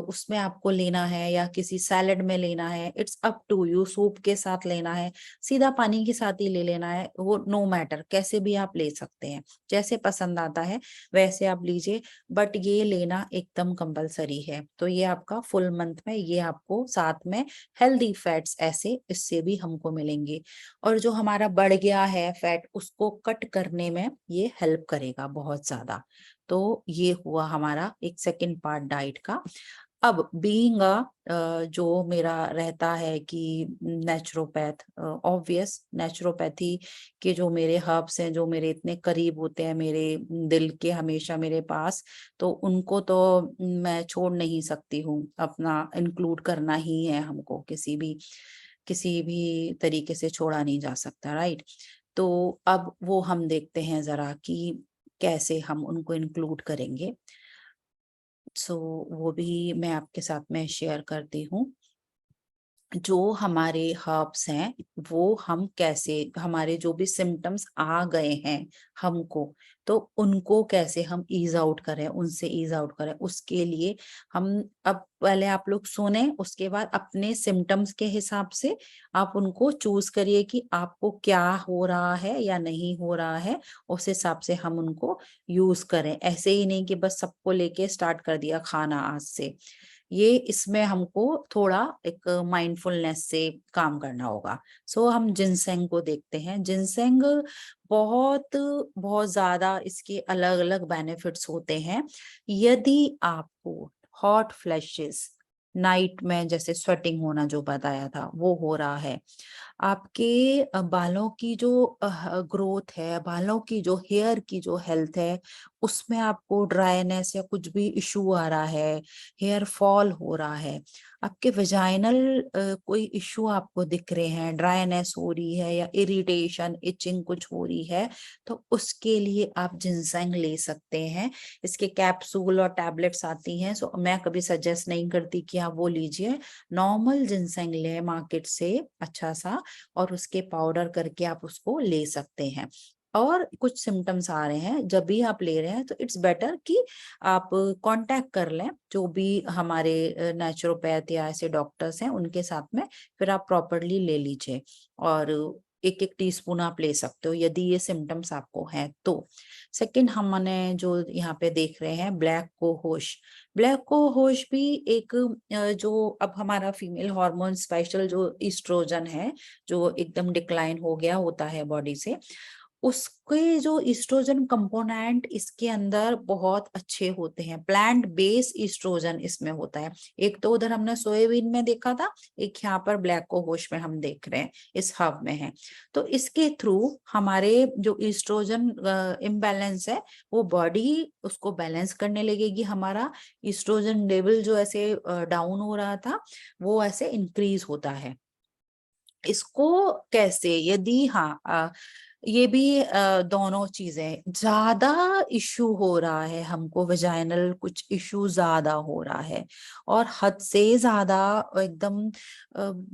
उसमें आपको लेना है, या किसी सैलेड में लेना है, it's up to you. Soup के साथ लेना है, सीधा पानी के साथ ही ले लेना है, वो नो मैटर, कैसे भी आप ले सकते हैं, जैसे पसंद आता है वैसे आप लीजिए। बट ये लेना एकदम कंपलसरी है। तो ये आपका फुल मंथ में, ये आपको साथ में हेल्दी फैट्स ऐसे इससे भी हमको मिलेंगे, और जो हमारा बढ़ गया है फैट उसको कट करने में ये हेल्प करेगा बहुत ज्यादा। तो ये हुआ हमारा एक सेकंड पार्ट डाइट का। अब बीइंग जो मेरा रहता है कि नेचुरोपैथ, ऑब्वियस नेचुरोपैथी के जो मेरे हर्ब्स हैं, जो मेरे इतने करीब होते हैं, मेरे दिल के, हमेशा मेरे पास, तो उनको तो मैं छोड़ नहीं सकती हूँ, अपना इंक्लूड करना ही है हमको, किसी भी तरीके से छोड़ा नहीं जा सकता, राइट। तो अब वो हम देखते हैं जरा कि कैसे हम उनको इंक्लूड करेंगे। सो वो भी मैं आपके साथ में शेयर करती हूँ। जो हमारे हर्ब्स हैं वो हम कैसे, हमारे जो भी सिम्टम्स आ गए हैं हमको, तो उनको कैसे हम ईज आउट करें, उनसे ईज आउट करें, उसके लिए हम अब पहले आप लोग सुने, उसके बाद अपने सिम्टम्स के हिसाब से आप उनको चूज करिए कि आपको क्या हो रहा है या नहीं हो रहा है, उस हिसाब से हम उनको यूज करें। ऐसे ही नहीं कि बस सबको लेके स्टार्ट कर दिया खाना आज से। ये इसमें हमको थोड़ा एक माइंडफुलनेस से काम करना होगा। सो हम जिनसेंग को देखते हैं। जिनसेंग बहुत बहुत ज्यादा इसके अलग अलग बेनिफिट्स होते हैं। यदि आपको हॉट फ्लैशेस, नाइट में जैसे स्वेटिंग होना जो बताया था वो हो रहा है, आपके बालों की जो ग्रोथ है, बालों की जो हेयर की जो हेल्थ है, उसमें आपको ड्राईनेस या कुछ भी इशू आ रहा है, हेयर फॉल हो रहा है, आपके वेजाइनल कोई इशू आपको दिख रहे हैं, ड्राईनेस हो रही है या इरिटेशन इचिंग कुछ हो रही है, तो उसके लिए आप जिनसेंग ले सकते हैं। इसके कैप्सूल और टैबलेट्स आती हैं, सो मैं कभी सजेस्ट नहीं करती कि आप वो लीजिए। नॉर्मल जिनसेंग ले मार्केट से अच्छा सा, और उसके पाउडर करके आप उसको ले सकते हैं। और कुछ सिम्टम्स आ रहे हैं जब भी आप ले रहे हैं, तो इट्स बेटर कि आप कांटेक्ट कर लें जो भी हमारे नेचुरोपैथ या ऐसे डॉक्टर्स हैं उनके साथ में, फिर आप प्रॉपरली ले लीजिए। और एक एक टीस्पून आप ले सकते हो यदि ये सिम्टम्स आपको हैं तो। सेकंड हमने जो यहाँ पे देख रहे हैं ब्लैक कोहोश। ब्लैक कोहोश भी एक जो अब हमारा फीमेल हार्मोन स्पेशल जो ईस्ट्रोजन है, जो एकदम डिक्लाइन हो गया होता है बॉडी से, उसके जो ईस्ट्रोजन कंपोनेंट इसके अंदर बहुत अच्छे होते हैं। प्लांट बेस ईस्ट्रोजन इसमें होता है। एक तो उधर हमने सोयाबीन में देखा था, एक यहाँ पर ब्लैक कोहोश में हम देख रहे हैं, इस हब में है। तो इसके थ्रू हमारे जो ईस्ट्रोजन इम्बैलेंस है, वो बॉडी उसको बैलेंस करने लगेगी। हमारा ईस्ट्रोजन लेवल जो ऐसे डाउन हो रहा था, वो ऐसे इंक्रीज होता है। इसको कैसे, यदि हाँ ये भी दोनों चीजें ज्यादा इशू हो रहा है, हमको वेजाइनल कुछ इशू ज्यादा हो रहा है और हद से ज्यादा एकदम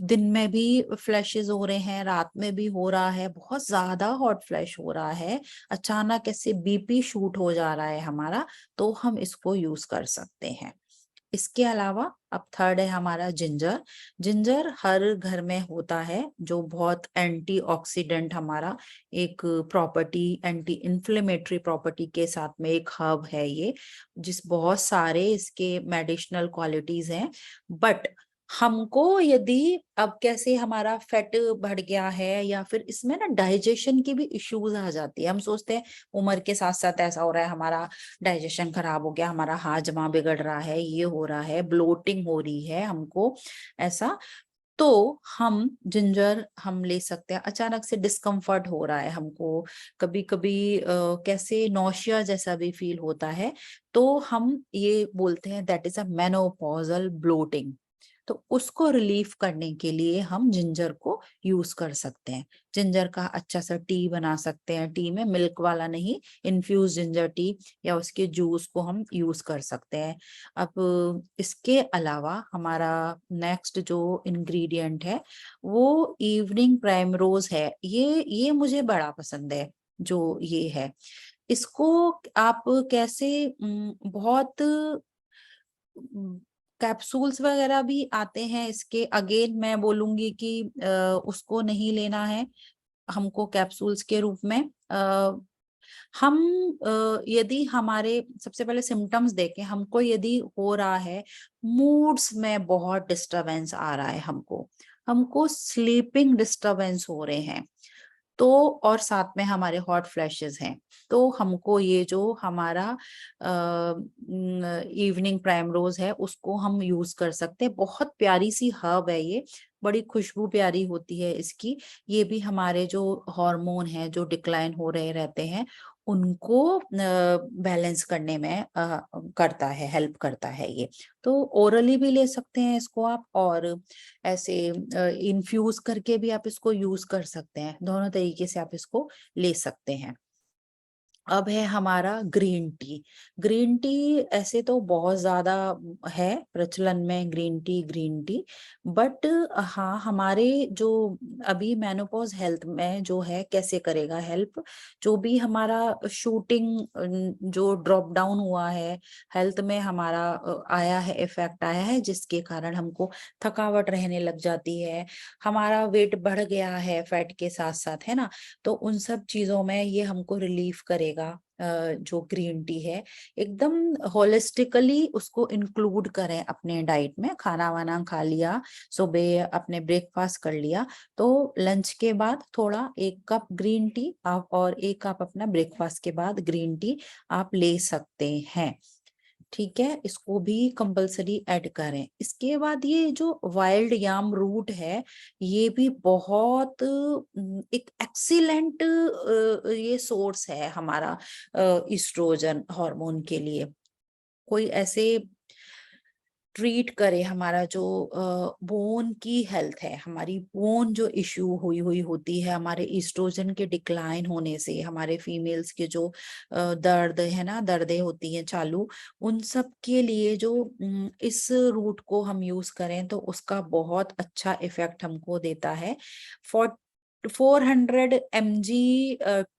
दिन में भी फ्लैशेस हो रहे हैं, रात में भी हो रहा है, बहुत ज्यादा हॉट फ्लैश हो रहा है, अचानक ऐसे बीपी शूट हो जा रहा है हमारा, तो हम इसको यूज कर सकते हैं। इसके अलावा अब थर्ड है हमारा जिंजर। जिंजर हर घर में होता है, जो बहुत एंटीऑक्सीडेंट हमारा एक प्रॉपर्टी, एंटी इन्फ्लेमेटरी प्रॉपर्टी के साथ में एक हर्ब है ये, जिस बहुत सारे इसके मेडिसिनल क्वालिटीज हैं। बट हमको यदि अब कैसे हमारा फैट बढ़ गया है या फिर इसमें ना डाइजेशन की भी इश्यूज आ जाती है, हम सोचते हैं उम्र के साथ साथ ऐसा हो रहा है, हमारा डाइजेशन खराब हो गया, हमारा हाजमा बिगड़ रहा है, ये हो रहा है, ब्लोटिंग हो रही है हमको ऐसा, तो हम जिंजर हम ले सकते हैं। अचानक से डिस्कम्फर्ट हो रहा है हमको, कभी कभी कैसे नौशिया जैसा भी फील होता है, तो हम ये बोलते हैं that is a menopausal bloating. तो उसको रिलीफ करने के लिए हम जिंजर को यूज कर सकते हैं। जिंजर का अच्छा सा टी बना सकते हैं, टी में मिल्क वाला नहीं, इन्फ्यूज जिंजर टी, या उसके जूस को हम यूज कर सकते हैं। अब इसके अलावा हमारा नेक्स्ट जो इंग्रेडिएंट है वो इवनिंग प्राइमरोज है। ये मुझे बड़ा पसंद है जो ये है। इसको आप कैसे बहुत कैप्सूल्स वगैरह भी आते हैं इसके, अगेन मैं बोलूंगी कि उसको नहीं लेना है हमको कैप्सूल्स के रूप में। हम यदि हमारे सबसे पहले सिम्टम्स देखें, हमको यदि हो रहा है मूड्स में बहुत डिस्टरबेंस आ रहा है, हमको हमको स्लीपिंग डिस्टरबेंस हो रहे हैं, तो और साथ में हमारे हॉट फ्लैशेस हैं, तो हमको ये जो हमारा इवनिंग प्राइमरोज है उसको हम यूज कर सकते हैं। बहुत प्यारी सी हर्ब है ये, बड़ी खुशबू प्यारी होती है इसकी। ये भी हमारे जो हार्मोन है जो डिक्लाइन हो रहे रहते हैं उनको बैलेंस करने में करता है, हेल्प करता है ये। तो ओरली भी ले सकते हैं इसको आप, और ऐसे इन्फ्यूज करके भी आप इसको यूज कर सकते हैं। दोनों तरीके से आप इसको ले सकते हैं। अब है हमारा ग्रीन टी। ग्रीन टी ऐसे तो बहुत ज्यादा है प्रचलन में, ग्रीन टी। बट हाँ, हमारे जो अभी मेनोपॉज हेल्थ में जो है कैसे करेगा हेल्प, जो भी हमारा शूटिंग जो ड्रॉप डाउन हुआ है हेल्थ में, हमारा आया है, इफेक्ट आया है, जिसके कारण हमको थकावट रहने लग जाती है, हमारा वेट बढ़ गया है फैट के साथ साथ, है ना। तो उन सब चीजों में ये हमको रिलीफ करेगा। जो ग्रीन टी है, एकदम होलिस्टिकली उसको इंक्लूड करें अपने डाइट में। खाना वाना खा लिया, सुबह अपने ब्रेकफास्ट कर लिया, तो लंच के बाद थोड़ा 1 कप ग्रीन टी आप, और 1 कप अपना ब्रेकफास्ट के बाद ग्रीन टी आप ले सकते हैं। ठीक है, इसको भी कंपलसरी ऐड करें। इसके बाद ये जो वाइल्ड याम रूट है, ये भी बहुत एक एक्सीलेंट ये सोर्स है हमारा ईस्ट्रोजन हार्मोन के लिए। कोई ऐसे ट्रीट करे हमारा जो बोन की हेल्थ है, हमारी बोन जो इश्यू हुई हुई होती है हमारे ईस्ट्रोजन के डिक्लाइन होने से, हमारे फीमेल्स के जो दर्द है ना, दर्दें होती हैं चालू, उन सब के लिए जो इस रूट को हम यूज करें तो उसका बहुत अच्छा इफेक्ट हमको देता है। 400 mg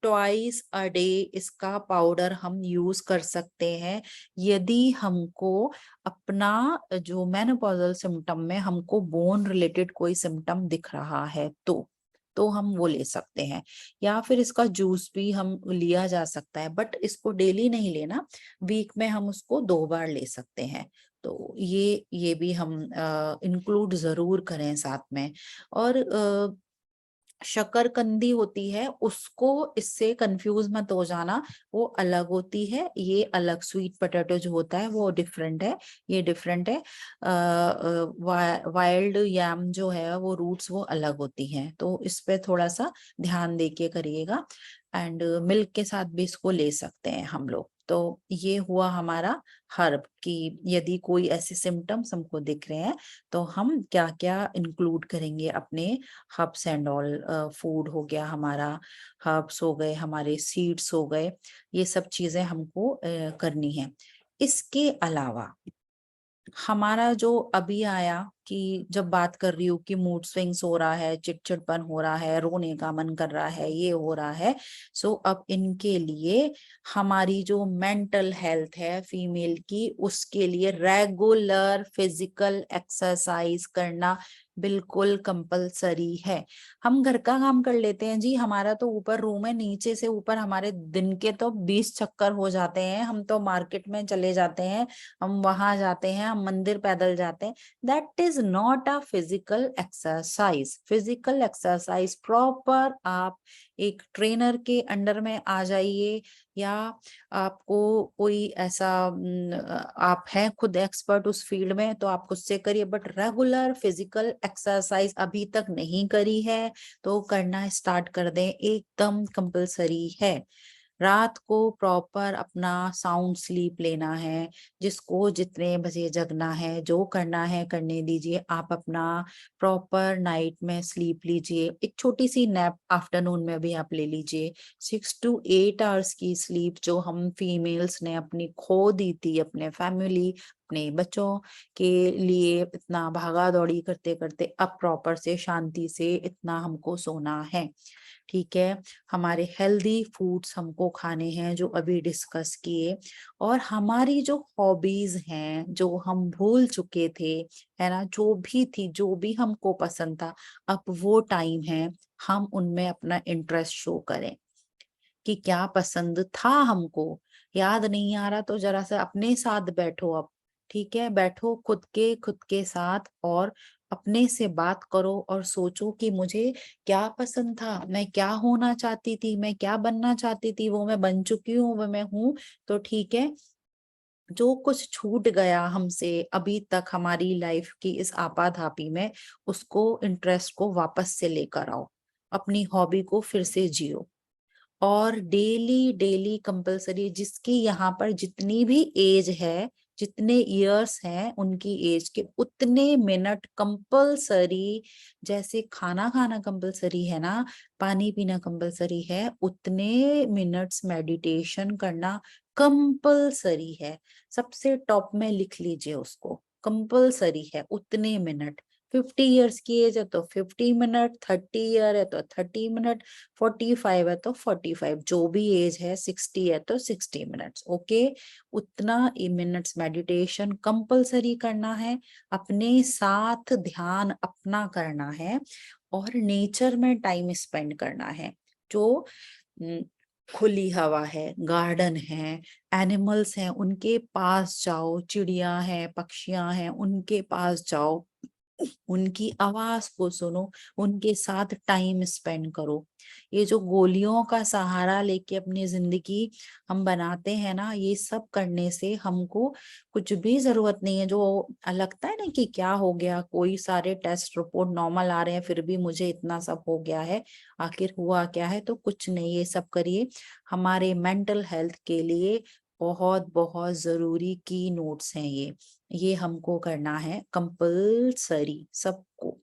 ट्वाइस अ डे इसका पाउडर हम यूज कर सकते हैं, यदि हमको अपना जो मेनोपॉजल सिम्टम में हमको बोन रिलेटेड कोई सिम्टम दिख रहा है तो हम वो ले सकते हैं। या फिर इसका जूस भी हम लिया जा सकता है, बट इसको डेली नहीं लेना, वीक में हम उसको 2 बार ले सकते हैं। तो ये भी हम इंक्लूड जरूर करें साथ में। और शकरकंदी होती है, उसको इससे कंफ्यूज मत हो जाना, वो अलग होती है, ये अलग। स्वीट पोटैटो जो होता है वो डिफरेंट है, ये डिफरेंट है। वाइल्ड याम जो है वो रूट्स वो अलग होती हैं, तो इस पे थोड़ा सा ध्यान दे के करिएगा। एंड मिल्क के साथ भी इसको ले सकते हैं हम लोग। तो ये हुआ हमारा हर्ब कि यदि कोई ऐसे सिम्टम्स हमको दिख रहे हैं तो हम क्या क्या इंक्लूड करेंगे अपने हर्ब्स एंड ऑल। फूड हो गया हमारा, हर्ब्स हो गए, हमारे सीड्स हो गए, ये सब चीजें हमको करनी है। इसके अलावा हमारा जो अभी आया कि जब बात कर रही हूँ कि मूड स्विंग्स हो रहा है, चिड़चिड़पन हो रहा है, रोने का मन कर रहा है, ये हो रहा है, सो अब इनके लिए हमारी जो मेंटल हेल्थ है फीमेल की, उसके लिए रेगुलर फिजिकल एक्सरसाइज करना बिल्कुल कंपलसरी है। हम घर का काम कर लेते हैं जी, हमारा तो ऊपर रूम है, नीचे से ऊपर हमारे दिन के तो 20 चक्कर हो जाते हैं, हम तो मार्केट में चले जाते हैं, हम वहां जाते हैं, हम मंदिर पैदल जाते हैं। That is not a physical exercise. Physical exercise proper आप एक ट्रेनर के अंडर में आ जाइए, या आपको कोई ऐसा आप हैं खुद एक्सपर्ट उस फील्ड में तो आप खुद से करिए, बट रेगुलर फिजिकल एक्सरसाइज अभी तक नहीं करी है तो करना स्टार्ट कर दें, एकदम कंपलसरी है। रात को प्रॉपर अपना साउंड स्लीप लेना है, जिसको जितने बजे जगना है, जो करना है करने दीजिए, आप अपना प्रॉपर नाइट में स्लीप लीजिए। एक छोटी सी नैप आफ्टरनून में भी आप ले लीजिए। 6 to 8 आवर्स की स्लीप जो हम फीमेल्स ने अपनी खो दी थी, अपने फैमिली, अपने बच्चों के लिए इतना भागा दौड़ी करते करते, अब प्रॉपर से शांति से इतना हमको सोना है। ठीक है, हमारे हेल्दी फूड्स हमको खाने हैं जो अभी डिस्कस किए, और हमारी जो हॉबीज हैं जो हम भूल चुके थे, है ना, जो भी थी, जो भी हमको पसंद था, अब वो टाइम है हम उनमें अपना इंटरेस्ट शो करें। कि क्या पसंद था हमको, याद नहीं आ रहा तो जरा सा अपने साथ बैठो अब। ठीक है, बैठो खुद के साथ और अपने से बात करो और सोचो कि मुझे क्या पसंद था, मैं क्या होना चाहती थी, मैं क्या बनना चाहती थी, वो मैं बन चुकी हूँ, वो मैं हूँ। तो ठीक है, जो कुछ छूट गया हमसे अभी तक हमारी लाइफ की इस आपाधापी में, उसको इंटरेस्ट को वापस से लेकर आओ, अपनी हॉबी को फिर से जियो। और डेली डेली कंपलसरी, जिसकी यहाँ पर जितनी भी एज है जितने ईयर्स हैं उनकी एज के उतने मिनट कंपलसरी, जैसे खाना खाना कंपलसरी है ना, पानी पीना कंपलसरी है, उतने मिनट्स मेडिटेशन करना कंपलसरी है। सबसे टॉप में लिख लीजिए उसको, कंपलसरी है उतने मिनट। 50 ईयर्स की एज है तो 50 मिनट, 30 ईयर है तो 30 मिनट, 45 है तो 45, जो भी एज है, 60 है तो 60 मिनट्स। ओके, उतना मिनट्स मेडिटेशन कंपलसरी करना है, अपने साथ ध्यान अपना करना है, और नेचर में टाइम स्पेंड करना है। जो खुली हवा है, गार्डन है, एनिमल्स हैं, उनके पास जाओ, चिड़िया हैं, पक्षियां हैं, उनके पास जाओ, उनकी आवाज को सुनो, उनके साथ टाइम स्पेंड करो। ये जो गोलियों का सहारा लेके अपनी जिंदगी हम बनाते हैं ना, ये सब करने से हमको कुछ भी जरूरत नहीं है। जो लगता है ना कि क्या हो गया, कोई सारे टेस्ट रिपोर्ट नॉर्मल आ रहे हैं फिर भी मुझे इतना सब हो गया है, आखिर हुआ क्या है? तो कुछ नहीं, ये सब करिए हमारे मेंटल हेल्थ के लिए बहुत बहुत जरूरी की नोट्स हैं ये हमको करना है कंपल्सरी सबको।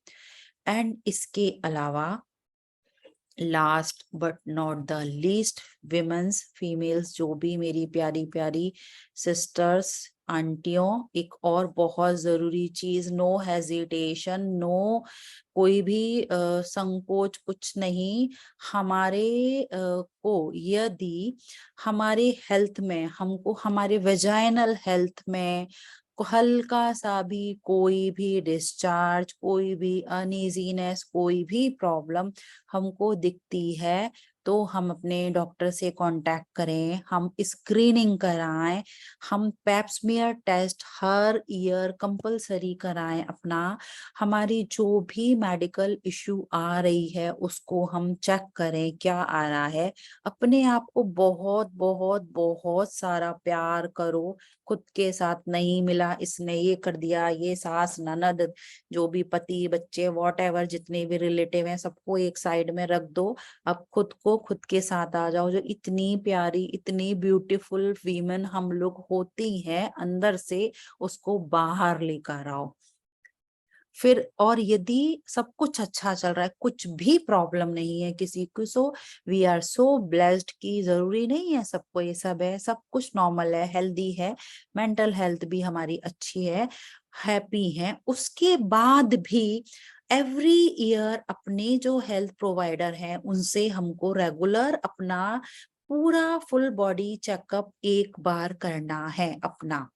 एंड इसके अलावा last but not the least, women's, females, जो भी मेरी प्यारी प्यारी सिस्टर्स, आंटियों, एक और बहुत जरूरी चीज, नो हेजिटेशन, नो कोई भी संकोच, कुछ नहीं। हमारे को यदि हमारे हेल्थ में, हमको हमारे वेजाइनल हेल्थ में हल्का सा भी कोई भी डिस्चार्ज, कोई भी अनइजीनेस, कोई भी प्रॉब्लम हमको दिखती है, तो हम अपने डॉक्टर से कांटेक्ट करें, हम स्क्रीनिंग कराएं, हम पैप्समियर टेस्ट हर ईयर कंपलसरी कराएं अपना। हमारी जो भी मेडिकल इश्यू आ रही है उसको हम चेक करें क्या आ रहा है। अपने आप को बहुत बहुत बहुत सारा प्यार करो। खुद के साथ नहीं मिला, इसने ये कर दिया, ये सास ननद, जो भी पति बच्चे वॉट जितने भी रिलेटिव हैं, सबको एक साइड में रख दो। अब खुद को खुद के साथ आ जाओ। जो इतनी प्यारी, इतनी ब्यूटीफुल वीमेन हम लोग होती हैं अंदर से, उसको बाहर लेकर आओ। फिर और यदि सब कुछ अच्छा चल रहा है, कुछ भी प्रॉब्लम नहीं है किसी को, so we are so blessed, की जरूरी नहीं है सबको ये सब है, सब कुछ नॉर्मल है, हेल्दी है, मेंटल हेल्थ भी हमारी अच्छी है, हैप्पी है। उसके बाद भी एवरी ईयर अपने जो हेल्थ प्रोवाइडर हैं उनसे हमको रेगुलर अपना पूरा फुल बॉडी चेकअप एक बार करना है अपना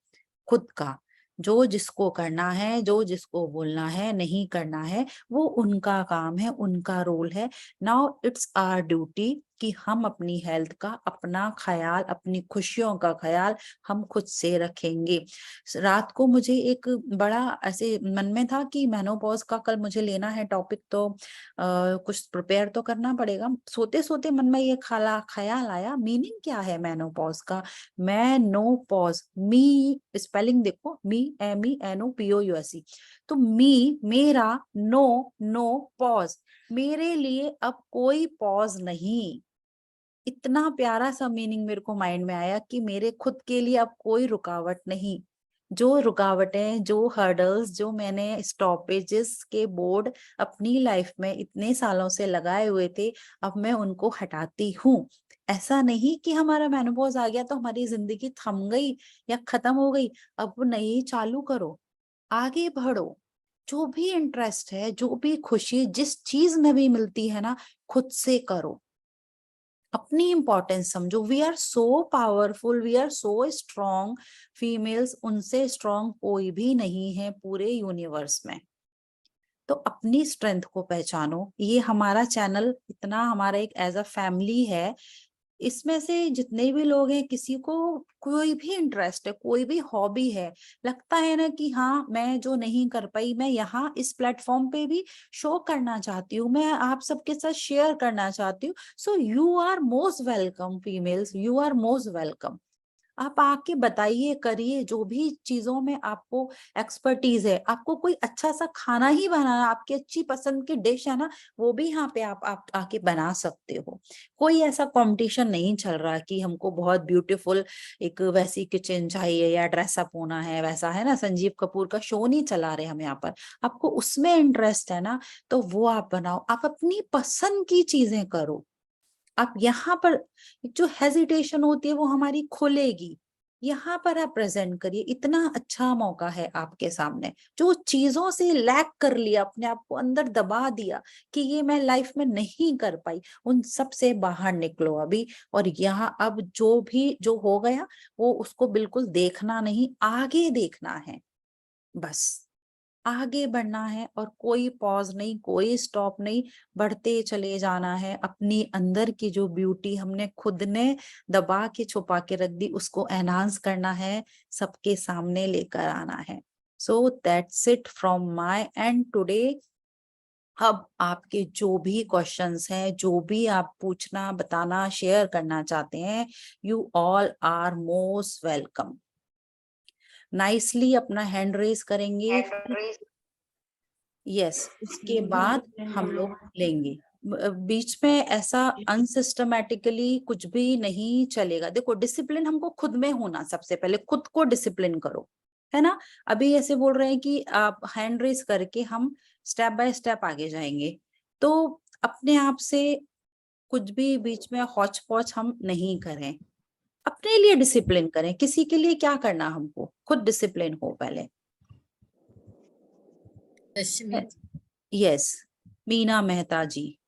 खुद का। जो जिसको करना है, जो जिसको बोलना है, नहीं करना है, वो उनका काम है, उनका रोल है। नाउ इट्स आवर ड्यूटी कि हम अपनी हेल्थ का, अपना ख्याल, अपनी खुशियों का ख्याल हम खुद से रखेंगे। रात को मुझे एक बड़ा ऐसे मन में था कि मेनोपॉज का कल मुझे लेना है टॉपिक, तो कुछ प्रिपेयर तो करना पड़ेगा। सोते सोते मन में ये ख्याल आया, मीनिंग क्या है मेनोपॉज का? मैं नो पॉज, मी स्पेलिंग देखो, मी MENOPOUSE, तो मी मेरा, नो नो पॉज, मेरे लिए अब कोई पॉज नहीं। इतना प्यारा सा मीनिंग मेरे को माइंड में आया कि मेरे खुद के लिए अब कोई रुकावट नहीं। जो रुकावटें, जो हर्डल्स, जो मैंने स्टॉपेजेस के बोर्ड अपनी लाइफ में इतने सालों से लगाए हुए थे, अब मैं उनको हटाती हूँ। ऐसा नहीं कि हमारा मेनोपॉज आ गया तो हमारी जिंदगी थम गई या खत्म हो गई। अब नई चालू करो, आगे बढ़ो। जो भी इंटरेस्ट है, जो भी खुशी जिस चीज में भी मिलती है ना, खुद से करो, अपनी इंपॉर्टेंस समझो। We are so powerful, we are so strong, females उनसे स्ट्रॉन्ग कोई भी नहीं है पूरे यूनिवर्स में। तो अपनी स्ट्रेंथ को पहचानो। ये हमारा चैनल इतना हमारा एक एज अ फैमिली है, इसमें से जितने भी लोग हैं, किसी को कोई भी इंटरेस्ट है, कोई भी हॉबी है, लगता है ना कि हाँ मैं जो नहीं कर पाई, मैं यहाँ इस प्लेटफॉर्म पे भी शो करना चाहती हूँ, मैं आप सबके साथ शेयर करना चाहती हूँ, so you are most welcome females, you are most welcome. आप आके बताइए, करिए, जो भी चीजों में आपको एक्सपर्टीज है। आपको कोई अच्छा सा खाना ही बनाना, आपकी अच्छी पसंद की डिश है ना, वो भी यहाँ पे आप आके बना सकते हो। कोई ऐसा कंपटीशन नहीं चल रहा कि हमको बहुत ब्यूटीफुल एक वैसी किचन चाहिए या ड्रेसअप होना है, वैसा है ना, संजीव कपूर का शो नहीं चला रहे हम यहाँ पर। आपको उसमें इंटरेस्ट है ना, तो वो आप बनाओ, आप अपनी पसंद की चीजें करो। आप यहाँ पर जो हेजिटेशन होती है वो हमारी खुलेगी, यहाँ पर आप प्रेजेंट करिए। इतना अच्छा मौका है आपके सामने। जो चीजों से लैक कर लिया, अपने आप को अंदर दबा दिया कि ये मैं लाइफ में नहीं कर पाई, उन सब से बाहर निकलो अभी। और यहाँ अब जो भी जो हो गया वो उसको बिल्कुल देखना नहीं, आगे देखना है, बस आगे बढ़ना है। और कोई पॉज नहीं, कोई स्टॉप नहीं, बढ़ते चले जाना है। अपनी अंदर की जो ब्यूटी हमने खुद ने दबा के छुपा के रख दी, उसको एनहांस करना है, सबके सामने लेकर आना है। So that's it from my and today. अब आपके जो भी क्वेश्चंस हैं, जो भी आप पूछना, बताना, शेयर करना चाहते हैं, you all are most welcome. Nicely अपना हैंड रेज करेंगे, यस, उसके बाद हम लोग लेंगे। बीच में ऐसा अनसिस्टमैटिकली कुछ भी नहीं चलेगा। देखो, डिसिप्लिन हमको खुद में होना, सबसे पहले खुद को डिसिप्लिन करो, है ना। अभी ऐसे बोल रहे हैं कि आप हैंड रेस करके हम स्टेप बाय स्टेप आगे जाएंगे, तो अपने आप से कुछ भी बीच में हौच पौच हम नहीं करें। अपने लिए डिसिप्लिन करें, किसी के लिए क्या करना, हमको खुद डिसिप्लिन हो पहले। यस, मीना मेहता जी,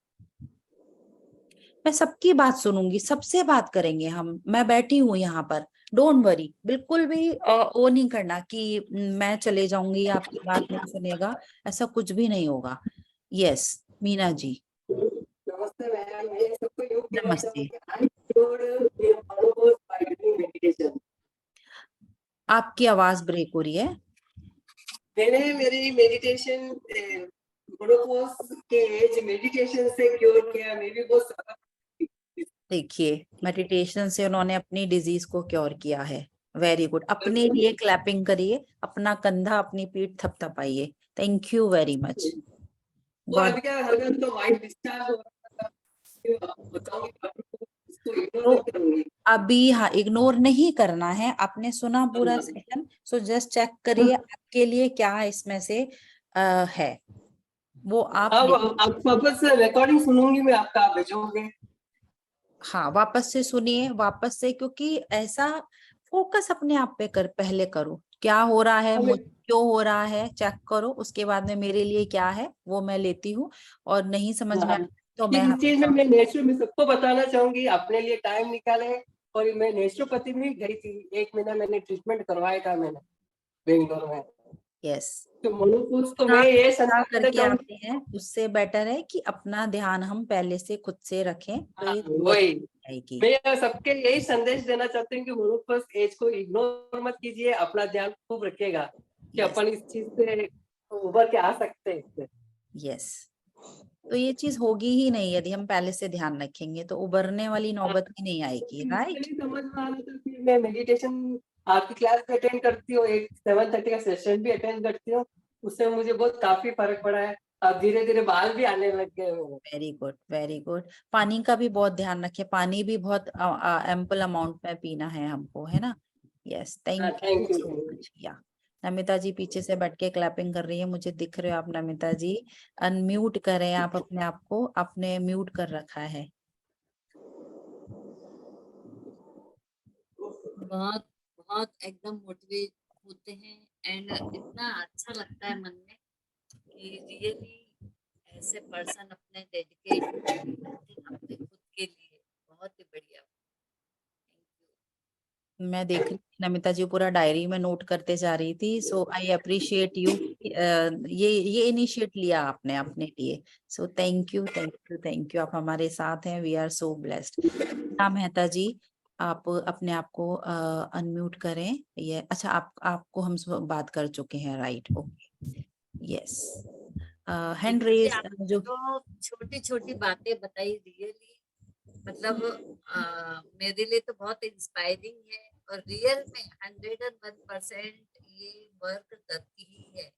मैं सबकी बात सुनूंगी, सबसे बात करेंगे हम। मैं बैठी हूँ यहाँ पर, डोंट वरी, बिल्कुल भी वो नहीं करना कि मैं चले जाऊंगी, आपकी बात नहीं सुनेगा, ऐसा कुछ भी नहीं होगा। यस, मीना जी, नमस्ते मैम, मैं सबको योग कहना नमस्ते। चाहूंगी आई इंक्लूड मेरे फॉलोअर्स बाय डूइंग मेडिटेशन। आपकी आवाज ब्रेक हो रही है। मैंने मेरी मेडिटेशन मेनोपॉज के एज मेडिटेशन से क्योर किया। मैं भी बहुत देखिए, मेडिटेशन से उन्होंने अपनी डिजीज को क्योर किया है। वेरी गुड, अपने लिए क्लैपिंग करिए, अपना कंधा, अपनी पीठ थपथपाइए। Thank you very much. और गॉड, अभी क्या हल्का तो वाइट डिस्चार्ज हो रहा था, बताऊंगी आपको, इसको इग्नोर तो नहीं करूंगी। अभी हाँ, इग्नोर नहीं करना है। आपने सुना पूरा सेशन, सो जस्ट चेक करिए आपके लिए क्या इसमें से है, वो आप अब देख। आप वापस रिकॉर्डिंग सुनूंगी मैं, आपका आप भेजोगे? हाँ, वापस से सुनिए, वापस से, क्योंकि ऐसा फोकस अपने आप पे कर, पहले करो क्या हो रहा है, मुझे क्यों हो रहा है, चेक करो। उसके बाद में मेरे लिए क्या है वो मैं लेती हूँ, और नहीं समझ में हाँ, आया तो मैं इस चीज में हमेशा। मैं नेचुरल में सबको बताना चाहूंगी, अपने लिए टाइम निकाले। और मैं नेचुरोपैथी में गई थी, 1 महीना मैंने ट्रीटमेंट करवाया था मैंने बेंगलोर में। यस, तो मनोपुष को ना मैं ये क्या संदेश देना करके चाहूंगी। आते हैं, उससे बेटर है कि अपना ध्यान हम पहले से खुद से रखें, तो हाँ, ये जरूरत वही आएगी। मैं सबके यही संदेश देना चाहती हूँ कि मनोपुष एज को इग्नोर मत कीजिए, अपना ध्यान खूब रखिएगा कि यस, अपन इस चीज से उभर के आ सकते हैं। यस, तो ये चीज होगी ही नहीं यदि हम पहले से ध्यान रखेंगे, तो उबरने वाली नौबत ही नहीं आएगी, मुझे राइट। नहीं समझ में आ रहा था, फिर मैं मेडिटेशन आपकी क्लास भी अटेंड करती हूँ, एक 7:30 का सेशन भी अटेंड करती हूँ। उससे मुझे बहुत काफी फर्क पड़ा है। अब धीरे धीरे बाल भी आने लग गए मेरे। Very good, very good. पानी का भी बहुत ध्यान रखें, पानी भी बहुत एम्पल अमाउंट में पीना है हमको, है ना। यस, हाँ, thank you thank you. So much. या नमिता जी पीछे से बैठ के क्लैपिंग कर रही है, मुझे दिख रहे हो आप नमिता जी। अनम्यूट करें आप अपने आप को, आपने म्यूट कर रखा है। बहुत बहुत एकदम मोटिवेट होते हैं एंड इतना अच्छा लगता है मन में कि रियली ऐसे पर्सन अपने डेडिकेट अपने खुद के लिए बहुत ही बढ़िया। मैं देख रही थी नमिता जी पूरा डायरी में नोट करते जा रही थी, सो आई अप्रिशिएट यू। ये इनिशिएट लिया आपने अपने लिए, सो thank you, thank you, thank you. आप हमारे साथ हैं, वी आर सो ब्लेस्ड। ना मेहता जी, आप अपने आप को अनम्यूट करें। ये अच्छा, आपको हम बात कर चुके हैं, राइट, ओके, यस। हैंड जी, रेज आपने जो, जो छोटी छोटी बातें बताई रियली मतलब मेरे लिए तो बहुत इंस्पायरिंग है और रियल में 101% ये वर्क करती ही है।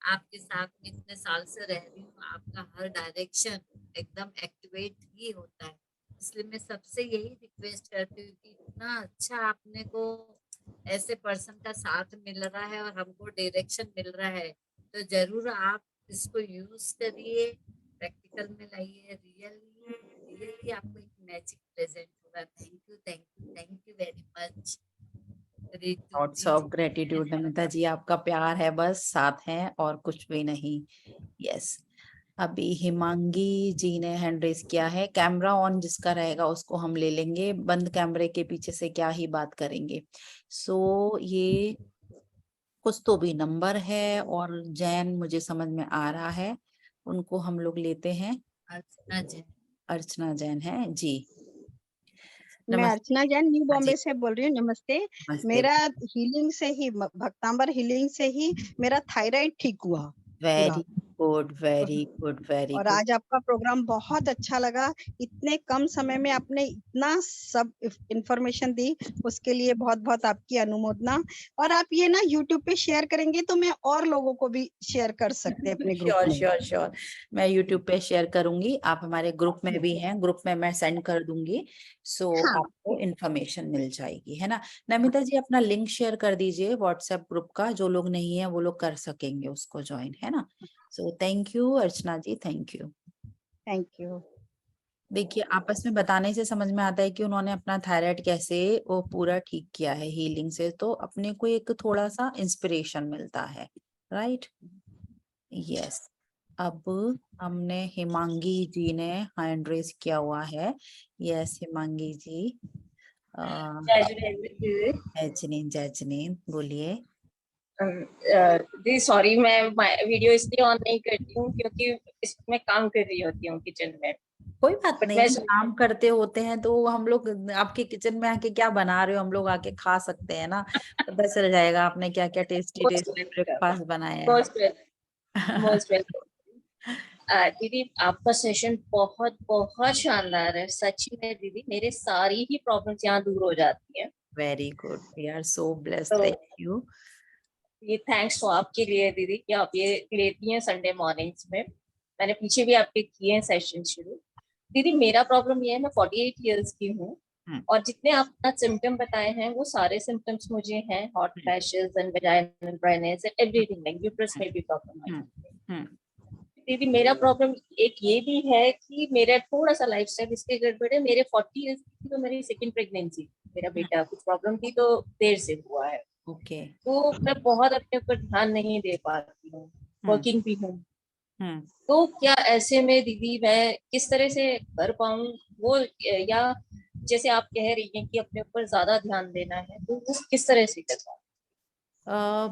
आपके साथ में इतने साल से रह रही हूँ, आपका हर डायरेक्शन एकदम एक्टिवेट ही होता है। इसलिए मैं सबसे यही रिक्वेस्ट करती हूँ कि इतना अच्छा आपने को ऐसे पर्सन का साथ मिल रहा है और हमको डायरेक्शन मिल रहा है, तो जरूर आप इसको यूज करिए, प्रैक्टिकल में लाइए। रियली आपको एक मैजिक प्रेजेंट होगा। Thank you, thank you, thank you very much Ritu lots ji. Of gratitude Namita ji, आपका प्यार है, बस साथ हैं और कुछ भी नहीं। यस, अभी हिमांगी जी ने हैंड रेज किया है। कैमरा ऑन जिसका रहेगा उसको हम ले लेंगे, बंद कैमरे के पीछे से क्या ही बात करेंगे। सो ये कुछ तो भी नंबर है और जैन मुझे समझ में आ रहा है, उनको हम लोग लेते हैं। अर्चना जी। अर्चना जैन है जी। मैं नमस्ते। अर्चना जैन न्यू हाँ जी, बॉम्बे से बोल रही हूँ। नमस्ते। नमस्ते। मेरा हीलिंग से ही भक्तांबर हीलिंग से ही मेरा थायराइड ठीक हुआ पूरा। Very good, very good, very और गुड। आज आपका प्रोग्राम बहुत अच्छा लगा। इतने कम समय में आपने इतना सब इंफॉर्मेशन दी, उसके लिए बहुत बहुत आपकी अनुमोदना। और आप ये ना यूट्यूब पे शेयर करेंगे तो मैं और लोगों को भी शेयर कर सकते हैं अपने ग्रुप श्योर में। श्योर श्योर, मैं यूट्यूब पे शेयर करूंगी। आप हमारे ग्रुप में भी हैं, ग्रुप में मैं सेंड कर दूंगी। सो हाँ। आपको इन्फॉर्मेशन मिल जाएगी, है ना। नमिता जी अपना लिंक शेयर कर दीजिए व्हाट्सएप ग्रुप का, जो लोग नहीं है वो लोग कर सकेंगे उसको ज्वाइन, है ना। So thank you Archana ji, thank you. Thank you. देखिए, आपस में बताने से समझ में आता है कि उन्होंने अपना थायराइड कैसे वो पूरा ठीक किया है हीलिंग से, तो अपने को एक थोड़ा सा इंस्पिरेशन मिलता है, राइट। यस, अब हमने हिमांगी जी ने हैंड रेज किया हुआ है। यस हिमांगी जी, जय जिनेंद्र बोलिए। जी सॉरी, मैं वीडियो इसलिए ऑन नहीं करती हूँ क्योंकि इसमें काम कर रही होती हूँ किचन में। कोई बात बट नहीं, मैं काम करते होते हैं तो हम लोग आपके किचन में आके क्या बना रहे हो हम लोग आके खा सकते हैं ना, पता चल जाएगा आपने क्या क्या टेस्टी टेस्टी ब्रेकफास्ट बनाया मोस्ट है। वेलकम। दीदी आपका सेशन बहुत बहुत शानदार है, सच में दीदी मेरे सारी ही प्रॉब्लम्स यहाँ दूर हो जाती हैं। Very good, we are so blessed, तो थैंक यू। ये थैंक्स तो आपके लिए दीदी कि आप ये लेती हैं संडे मॉर्निंग्स में। मैंने पीछे भी आपके किए हैं सेशन शुरू। दीदी मेरा प्रॉब्लम ये है, मैं 48 इयर्स की हूँ और जितने आपने सिम्टम बताए हैं वो सारे सिम्टम्स मुझे हैं, hot flashes and vaginal dryness and everything, like uterus में भी प्रॉब्लम है। दीदी मेरा प्रॉब्लम एक ये भी है कि मेरा थोड़ा सा लाइफस्टाइल इसके गड़बड़ है। मेरे 40 इयर्स की तो मेरी सेकंड प्रेगनेंसी, मेरा बेटा कुछ प्रॉब्लम थी तो देर से हुआ है। ओके। तो मैं बहुत अपने ऊपर ध्यान नहीं दे पाती हूँ, वर्किंग भी हूँ। तो क्या ऐसे में दीदी मैं किस तरह से कर पाऊँ वो, या जैसे आप कह रही हैं कि अपने ऊपर ज्यादा ध्यान देना है, तो वो किस तरह से कर पाऊँ?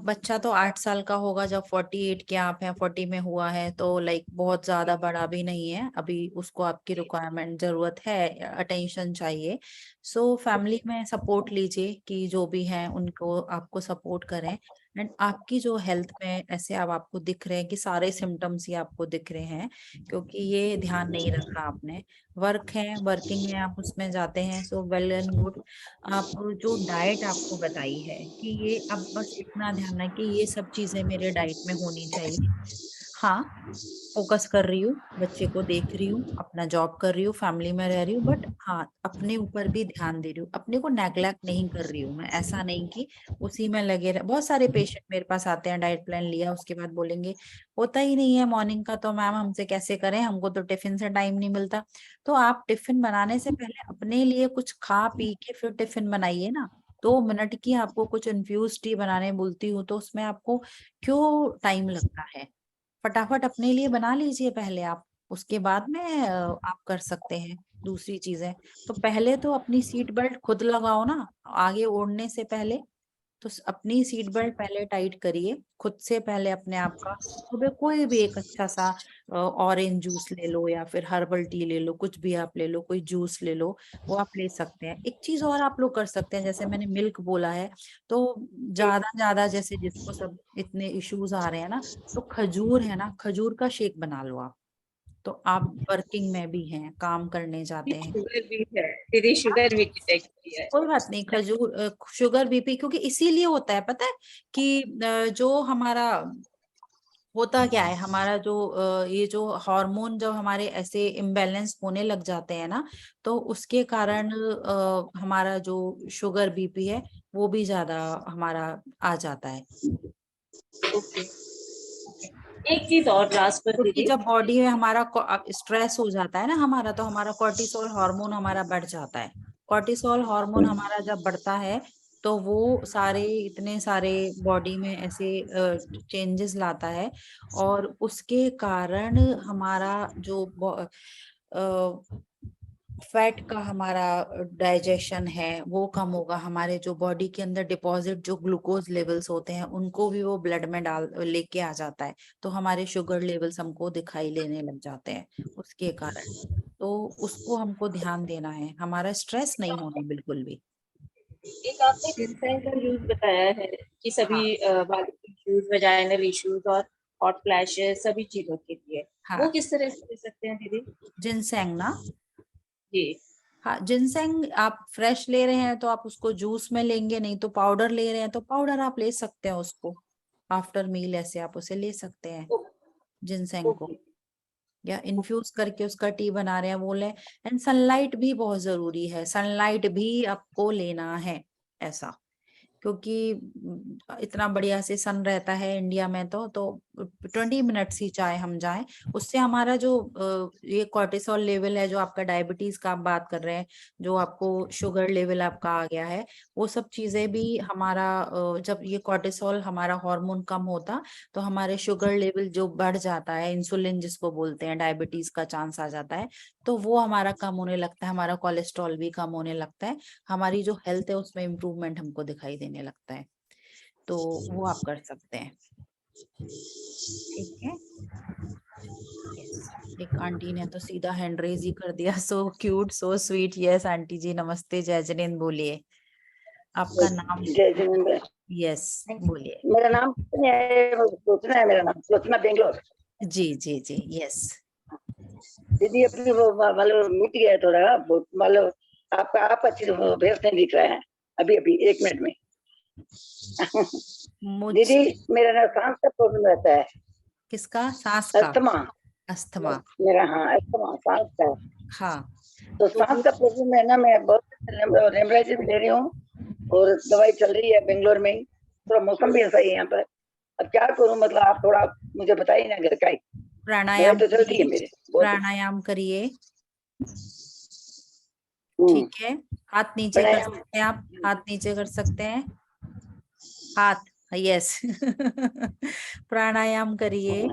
बच्चा तो 8 साल का होगा जब 48 के आप हैं, 40 में हुआ है तो लाइक बहुत ज्यादा बड़ा भी नहीं है अभी, उसको आपकी रिक्वायरमेंट जरूरत है, अटेंशन चाहिए। सो फैमिली में सपोर्ट लीजिए कि जो भी है उनको आपको सपोर्ट करें। एंड आपकी जो हेल्थ में ऐसे अब आपको दिख रहे हैं कि सारे सिम्टम्स ही आपको दिख रहे हैं क्योंकि ये ध्यान नहीं रखा आपने। वर्क है, वर्किंग है, आप उसमें जाते हैं, सो वेल एंड गुड। आप जो डाइट आपको बताई है कि ये अब बस इतना ध्यान है कि ये सब चीजें मेरे डाइट में होनी चाहिए। हाँ, फोकस कर रही हूँ, बच्चे को देख रही हूँ, अपना जॉब कर रही हूँ, फैमिली में रह रही हूँ, बट हाँ अपने ऊपर भी ध्यान दे रही हूँ, अपने को नेग्लेक्ट नहीं कर रही हूँ मैं। ऐसा नहीं कि उसी में लगे रह। बहुत सारे पेशेंट मेरे पास आते हैं, डाइट प्लान लिया उसके बाद बोलेंगे होता ही नहीं है मॉर्निंग का, तो मैम हमसे कैसे करें, हमको तो टिफिन से टाइम नहीं मिलता। तो आप टिफिन बनाने से पहले अपने लिए कुछ खा पी के फिर टिफिन बनाइए ना। 2 मिनट की आपको कुछ इन्फ्यूज टी बनाने बोलती हूँ तो उसमें आपको क्यों टाइम लगता है, फटाफट अपने लिए बना लीजिए पहले आप, उसके बाद में आप कर सकते हैं दूसरी चीजें। तो पहले तो अपनी सीट बेल्ट खुद लगाओ ना, आगे ओढ़ने से पहले तो अपनी सीट बेल्ट पहले टाइट करिए खुद से पहले अपने आप का। सुबह कोई भी एक अच्छा सा ऑरेंज जूस ले लो या फिर हर्बल टी ले लो, कुछ भी आप ले लो, कोई जूस ले लो, वो आप ले सकते हैं। एक चीज और आप लोग कर सकते हैं, जैसे मैंने मिल्क बोला है, तो ज्यादा जैसे जिसको सब इतने इश्यूज आ रहे हैं ना, तो खजूर है ना, खजूर का शेक बना लो आप। तो आप वर्किंग में भी हैं, काम करने जाते हैं, शुगर भी है दीदी, शुगर भी डिटेक्ट किया है। कोई बात नहीं। खजूर शुगर बीपी क्योंकि इसीलिए होता है पता है कि जो हमारा होता क्या है, हमारा जो ये जो हार्मोन जब हमारे ऐसे इम्बैलेंस होने लग जाते हैं ना, तो उसके कारण हमारा जो शुगर बीपी है वो भी ज्यादा हमारा आ जाता है। ओके, एक चीज और लास्ट पर क्योंकि दीदी, जब बॉडी में हमारा स्ट्रेस हो जाता है ना हमारा, तो हमारा कॉर्टिसोल हार्मोन हमारा बढ़ जाता है। कॉर्टिसोल हार्मोन हमारा जब बढ़ता है तो वो सारे इतने सारे बॉडी में ऐसे चेंजेस लाता है, और उसके कारण हमारा जो फैट का हमारा डाइजेशन है वो कम होगा। हमारे जो बॉडी के अंदर डिपॉजिट जो ग्लूकोज लेवल्स होते हैं उनको भी वो ब्लड में डाल लेके आ जाता है, तो हमारे शुगर लेवल्स हमको दिखाई लेने लग जाते हैं उसके कारण। तो उसको हमको ध्यान देना है, हमारा स्ट्रेस नहीं होना बिल्कुल भी। एक आपने जिनसेंग का यूज बताया है कि सभी बालों इश्यूज, वजाइनल इश्यूज और हॉट फ्लैशेस सभी चीजों के लिए, हाँ, वो किस तरह से ले सकते हैं दीदी? जिनसेंग ना, जी, हाँ जिनसेंग आप फ्रेश ले रहे हैं तो आप उसको जूस में लेंगे, नहीं तो पाउडर ले रहे हैं तो पाउडर आप ले सकते हैं उसको, आफ्टर मील ऐसे आप उसे ले सकते हैं जिनसेंग को, ओके, या इन्फ्यूज करके उसका टी बना रहे हैं वो लें। एंड सनलाइट भी बहुत जरूरी है, सनलाइट भी आपको लेना है ऐसा, क्योंकि इतना बढ़िया से सन रहता है इंडिया में, तो 20 मिनट्स ही चाहे हम जाएं, उससे हमारा जो ये कॉर्टिसोल लेवल है, जो आपका डायबिटीज का आप बात कर रहे हैं, जो आपको शुगर लेवल आपका आ गया है, वो सब चीजें भी हमारा जब ये कॉर्टिसोल हमारा हार्मोन कम होता तो हमारे शुगर लेवल जो बढ़ जाता है, इंसुलिन जिसको बोलते हैं, डायबिटीज का चांस आ जाता है, तो वो हमारा कम होने लगता है, हमारा कोलेस्ट्रॉल भी कम होने लगता है, हमारी जो हेल्थ है उसमें इम्प्रूवमेंट हमको दिखाई देने लगता है। तो वो आप कर सकते हैं, ठीक है। यस, एक आंटी ने तो सीधा हैंड रेज ही कर दिया, so cute so sweet. Yes aunty ji नमस्ते, जय जिनेंद्र बोलिए, आपका नाम? जय जिनेंद्र। यस बोलिए। मेरा नाम सोचना है, मेरा नाम सोचना, बेंगलोर। जी जी जी, यस। दीदी अपनी वो मतलब मिट गया थोड़ा बहुत, मतलब आपका आप अच्छी फेस नहीं दिख रहा है अभी अभी 1 मिनट में। दीदी मेरा ना सांस का प्रॉब्लम रहता है। किसका? सांस का? अस्थमा। अस्थमा, मेरा, हाँ अस्थमा सांस का। हाँ। तो सांस का प्रॉब्लम है ना, मैं बहुत रेमडेसिविर भी ले रही हूँ और दवाई चल रही है बेंगलोर में ही। थोड़ा मौसम भी ऐसा ही है यहाँ पर, अब क्या करूँ, मतलब आप थोड़ा मुझे बताइए ना, घर का ही प्राणायाम तो चलती है मेरे बहुत। प्राणायाम करिए, हम्म, ठीक है। हाथ नीचे कर प्राणायाम। सकते हैं आप, हाथ नीचे कर सकते हैं, हाथ, यस। प्राणायाम करिए,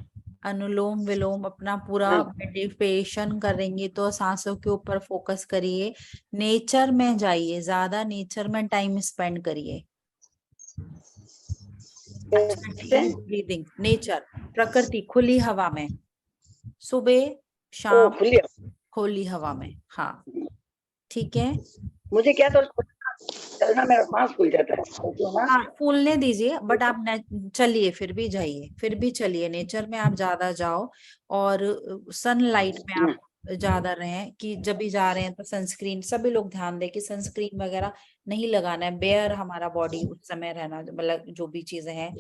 अनुलोम विलोम, अपना पूरा हाँ, मेडिटेशन करेंगे तो सांसों के ऊपर फोकस करिए, नेचर में जाइए, ज्यादा नेचर में टाइम स्पेंड करिए, अच्छा कैसे? डीप ब्रीदिंग, नेचर, प्रकृति, खुली हवा में, सुबह ओ शाम खुली। खुली हवा में, हाँ ठीक है। मुझे क्या तो चलना मेरा सांस फूल जाता है तो ना। हाँ फूलने दीजिए, बट आप चलिए, फिर भी जाइए, फिर भी चलिए, नेचर में आप ज्यादा जाओ, और सनलाइट में आप ज्यादा रहें, कि जब भी जा रहे हैं तो सनस्क्रीन, सभी लोग ध्यान दें कि सनस्क्रीन वगैरह नहीं लगाना है, बेयर हमारा बॉडी उस समय रहना, मतलब जो भी चीजें हैं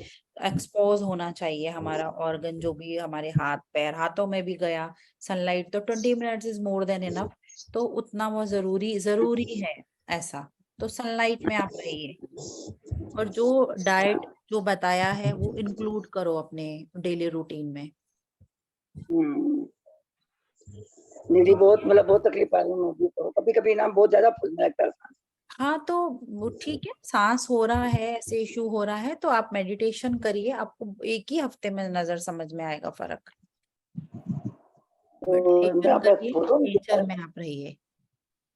एक्सपोज होना चाहिए, हमारा ऑर्गन जो भी हमारे हाथ पैर, हाथों में भी गया सनलाइट, तो 20 minutes is more than enough, तो उतना वो जरूरी है ऐसा, तो सनलाइट में आप रहिए, और जो डाइट जो बताया है वो इंक्लूड करो अपने डेली रूटीन में। दीदी बहुत मतलब बहुत तकलीफ आ रही है मुझे, तो कभी कभी ना बहुत ज्यादा फूलने लगता है सांस। हाँ तो वो ठीक है, सांस हो रहा है, ऐसे इशू हो रहा है, तो आप मेडिटेशन करिए, आपको एक ही हफ्ते में नजर समझ में आएगा फर्क। तो मेडिटेशन आपका करिए, फोटो नेचर में आप रहिए,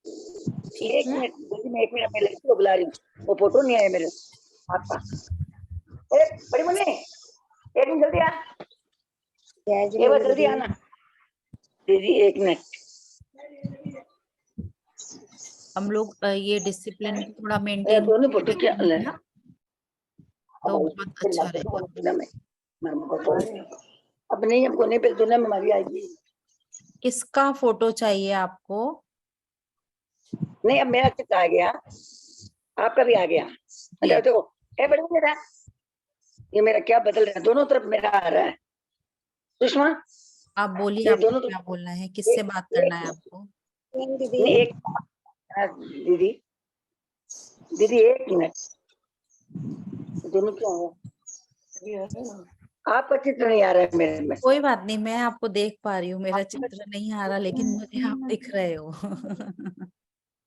ठीक एक है। मिनट दीदी, मैं 1 मिनट में लड़की को बुला रही हूँ, वो फोटो नहीं आया मेरे आपका। ए बड़ी मुन्नी, 1 मिनट जल्दी आ, ये बात जल्दी आना दीदी, 1 मिनट। हम लोग ये डिसिप्लिन को थोड़ा मेंटेन दोनों फोटो क्या है? ना, तो बहुत अच्छा रहेगा। अब नहीं, हमको नहीं पे दुनिया में हमारी आएगी। किसका फोटो चाहिए आपको? नहीं, अब मेरा चित्र आ गया, आपका भी आ गया। अच्छा देखो, बड़े मेरा, ये मेरा क्या बदल रहा है, दोनों तरफ मेरा आ रहा है। सुषमा, आप बोलिए, ये आपको दोनों क्या तरफ बोलना है, किससे बात करना है आपको? नहीं, एक दीदी, दीदी एक मिनट, दोनों क्या है? आपका चित्र नहीं आ रहा है मेरे में। कोई बात नहीं, मैं आपको देख पा रही हूँ, मेरा चित्र नहीं आ रहा, लेकिन मुझे आप दिख रहे हो।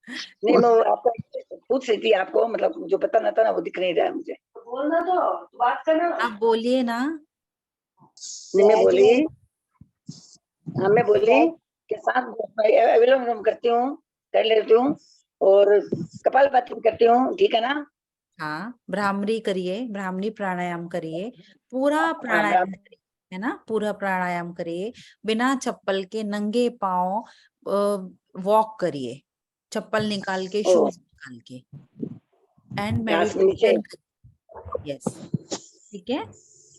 नहीं, मैं आपका पूछ रही थी आपको, मतलब जो बताना था ना वो दिख नहीं रहा है मुझे। बोलना तो बात करना। आप बोलिए ना। नहीं, मैं बोली, हाँ मैं बोली कि सांस विलोम विलोम करती हूँ, कर लेती हूँ, और कपालभाति करती हूँ, ठीक है ना? हाँ, भ्रामरी करिए, भ्रामरी प्राणायाम करिए, पूरा हाँ, प्राणायाम करिए, है ना, पूरा प्राणायाम करिए, बिना चप्पल के नंगे पाँव वॉक करिए, चप्पल निकाल के, ओ, शूज निकाल के, एंड नीचे। मेडिटेशन। यस, ठीक है,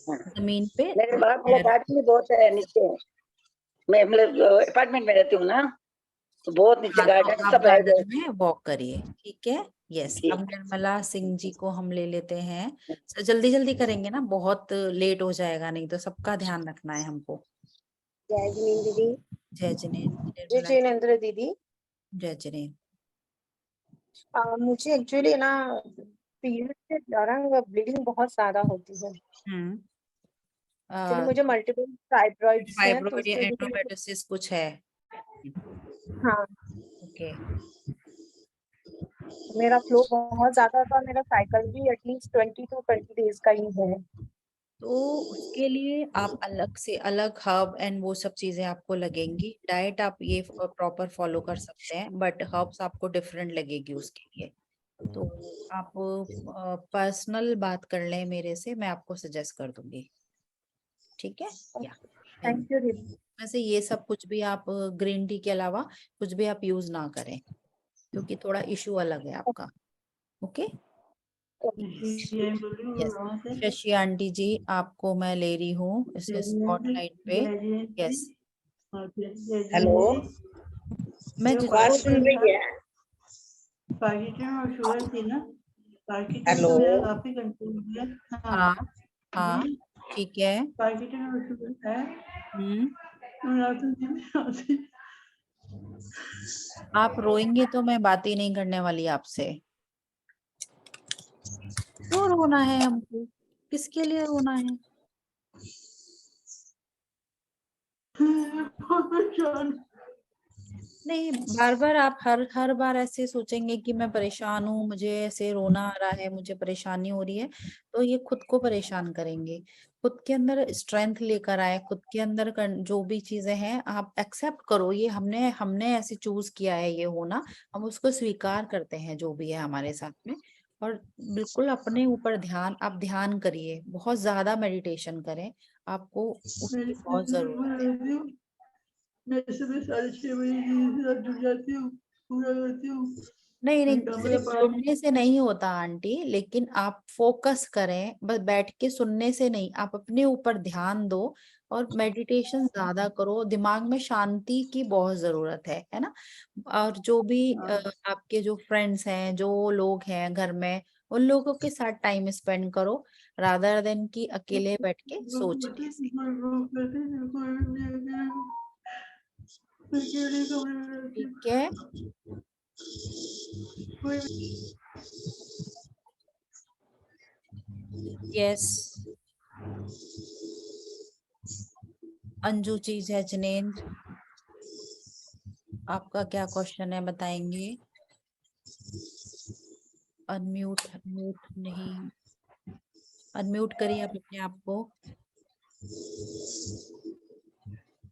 हाँ, जमीन पे मेरे बाहर मतलब पैर, गार्डन भी बहुत है नीचे, मैं मतलब अपार्टमेंट में रहती हूँ ना, तो बहुत नीचे हाँ, तो गार्डन आप सब है। गार्डन में वॉक करिए, ठीक है। यस, अब ठीक, निर्मला सिंह जी को हम ले लेते हैं। जल्दी जल्दी करेंगे ना, बहुत लेट हो जाएगा, नहीं तो सबका ध्यान रखना है हमको। जय जिनेन्द्र दीदी। जय जिनेन्द्र, जय निर्मला जी, जिनेन्द्र दीदी। जय जिनेन्द्र। मुझे एक्चुअली ना पीरियड के दौरान ब्लीडिंग बहुत ज्यादा होती है। एक्चुअली मुझे मल्टीपल फाइब्रॉइड्स हैं, तो फाइब्रोइड या उसकी वजह से एंडोमेट्रियोसिस कुछ है? हाँ, ओके, मेरा फ्लो बहुत ज्यादा था, मेरा साइकिल भी एटलीस्ट 20 to 20 days का ही है। तो उसके लिए आप अलग से अलग हर्ब एंड वो सब चीजें आपको लगेंगी। डाइट आप ये प्रॉपर फॉलो कर सकते हैं, बट हर्ब्स आपको डिफरेंट लगेगी उसके लिए। तो आप पर्सनल बात कर लें मेरे से, मैं आपको सजेस्ट कर दूंगी, ठीक है। या थैंक यू दीदी। वैसे ये सब कुछ भी आप ग्रीन टी के अलावा कुछ भी आप यूज ना करें, क्योंकि थोड़ा इशू अलग है आपका। Okay, yes. Shashi aunty ji, आपको मैं ले रही हूँ इस स्पॉटलाइट पे। यस, हेलो, मैं बात जिसको, सुन रही है? हेलो, हाँ हाँ, ठीक है। आप रोएंगे तो मैं बात ही नहीं करने वाली आपसे। क्यों रोना है हमको, किसके लिए रोना है? नहीं, बार बार आप हर बार ऐसे सोचेंगे कि मैं परेशान हूँ, मुझे ऐसे रोना आ रहा है, मुझे परेशानी हो रही है, तो ये खुद को परेशान करेंगे। खुद के अंदर स्ट्रेंथ लेकर आए, खुद के अंदर जो भी चीजें हैं आप एक्सेप्ट करो, ये हमने हमने ऐसे चूज किया है ये होना, हम उसको स्वीकार करते हैं जो भी है हमारे साथ में। और बिल्कुल अपने ऊपर ध्यान, आप ध्यान करिए, बहुत ज्यादा मेडिटेशन करें, आपको उसकी बहुत जरूरत है। मैं सुबह 6:30 के साथ जुड़ जाती हूँ, पूरा करती हूँ। नहीं नहीं, सिर्फ सुनने से नहीं होता आंटी, लेकिन आप फोकस करें, बस बैठ के सुनने से नहीं, आप अपने ऊपर ध्यान दो और मेडिटेशन ज्यादा करो, दिमाग में शांति की बहुत जरूरत है ना। और जो भी आपके जो फ्रेंड्स हैं, जो लोग हैं घर में, उन लोगों के साथ टाइम स्पेंड करो, रादर देन कि अकेले बैठ के सोचने से। ठीक है, यस। अंजू जी, जय जिनेन्द्र, आपका क्या क्वेश्चन है, बताएंगे? अनम्यूट, म्यूट नहीं, अनम्यूट करिए आप अपने आप को।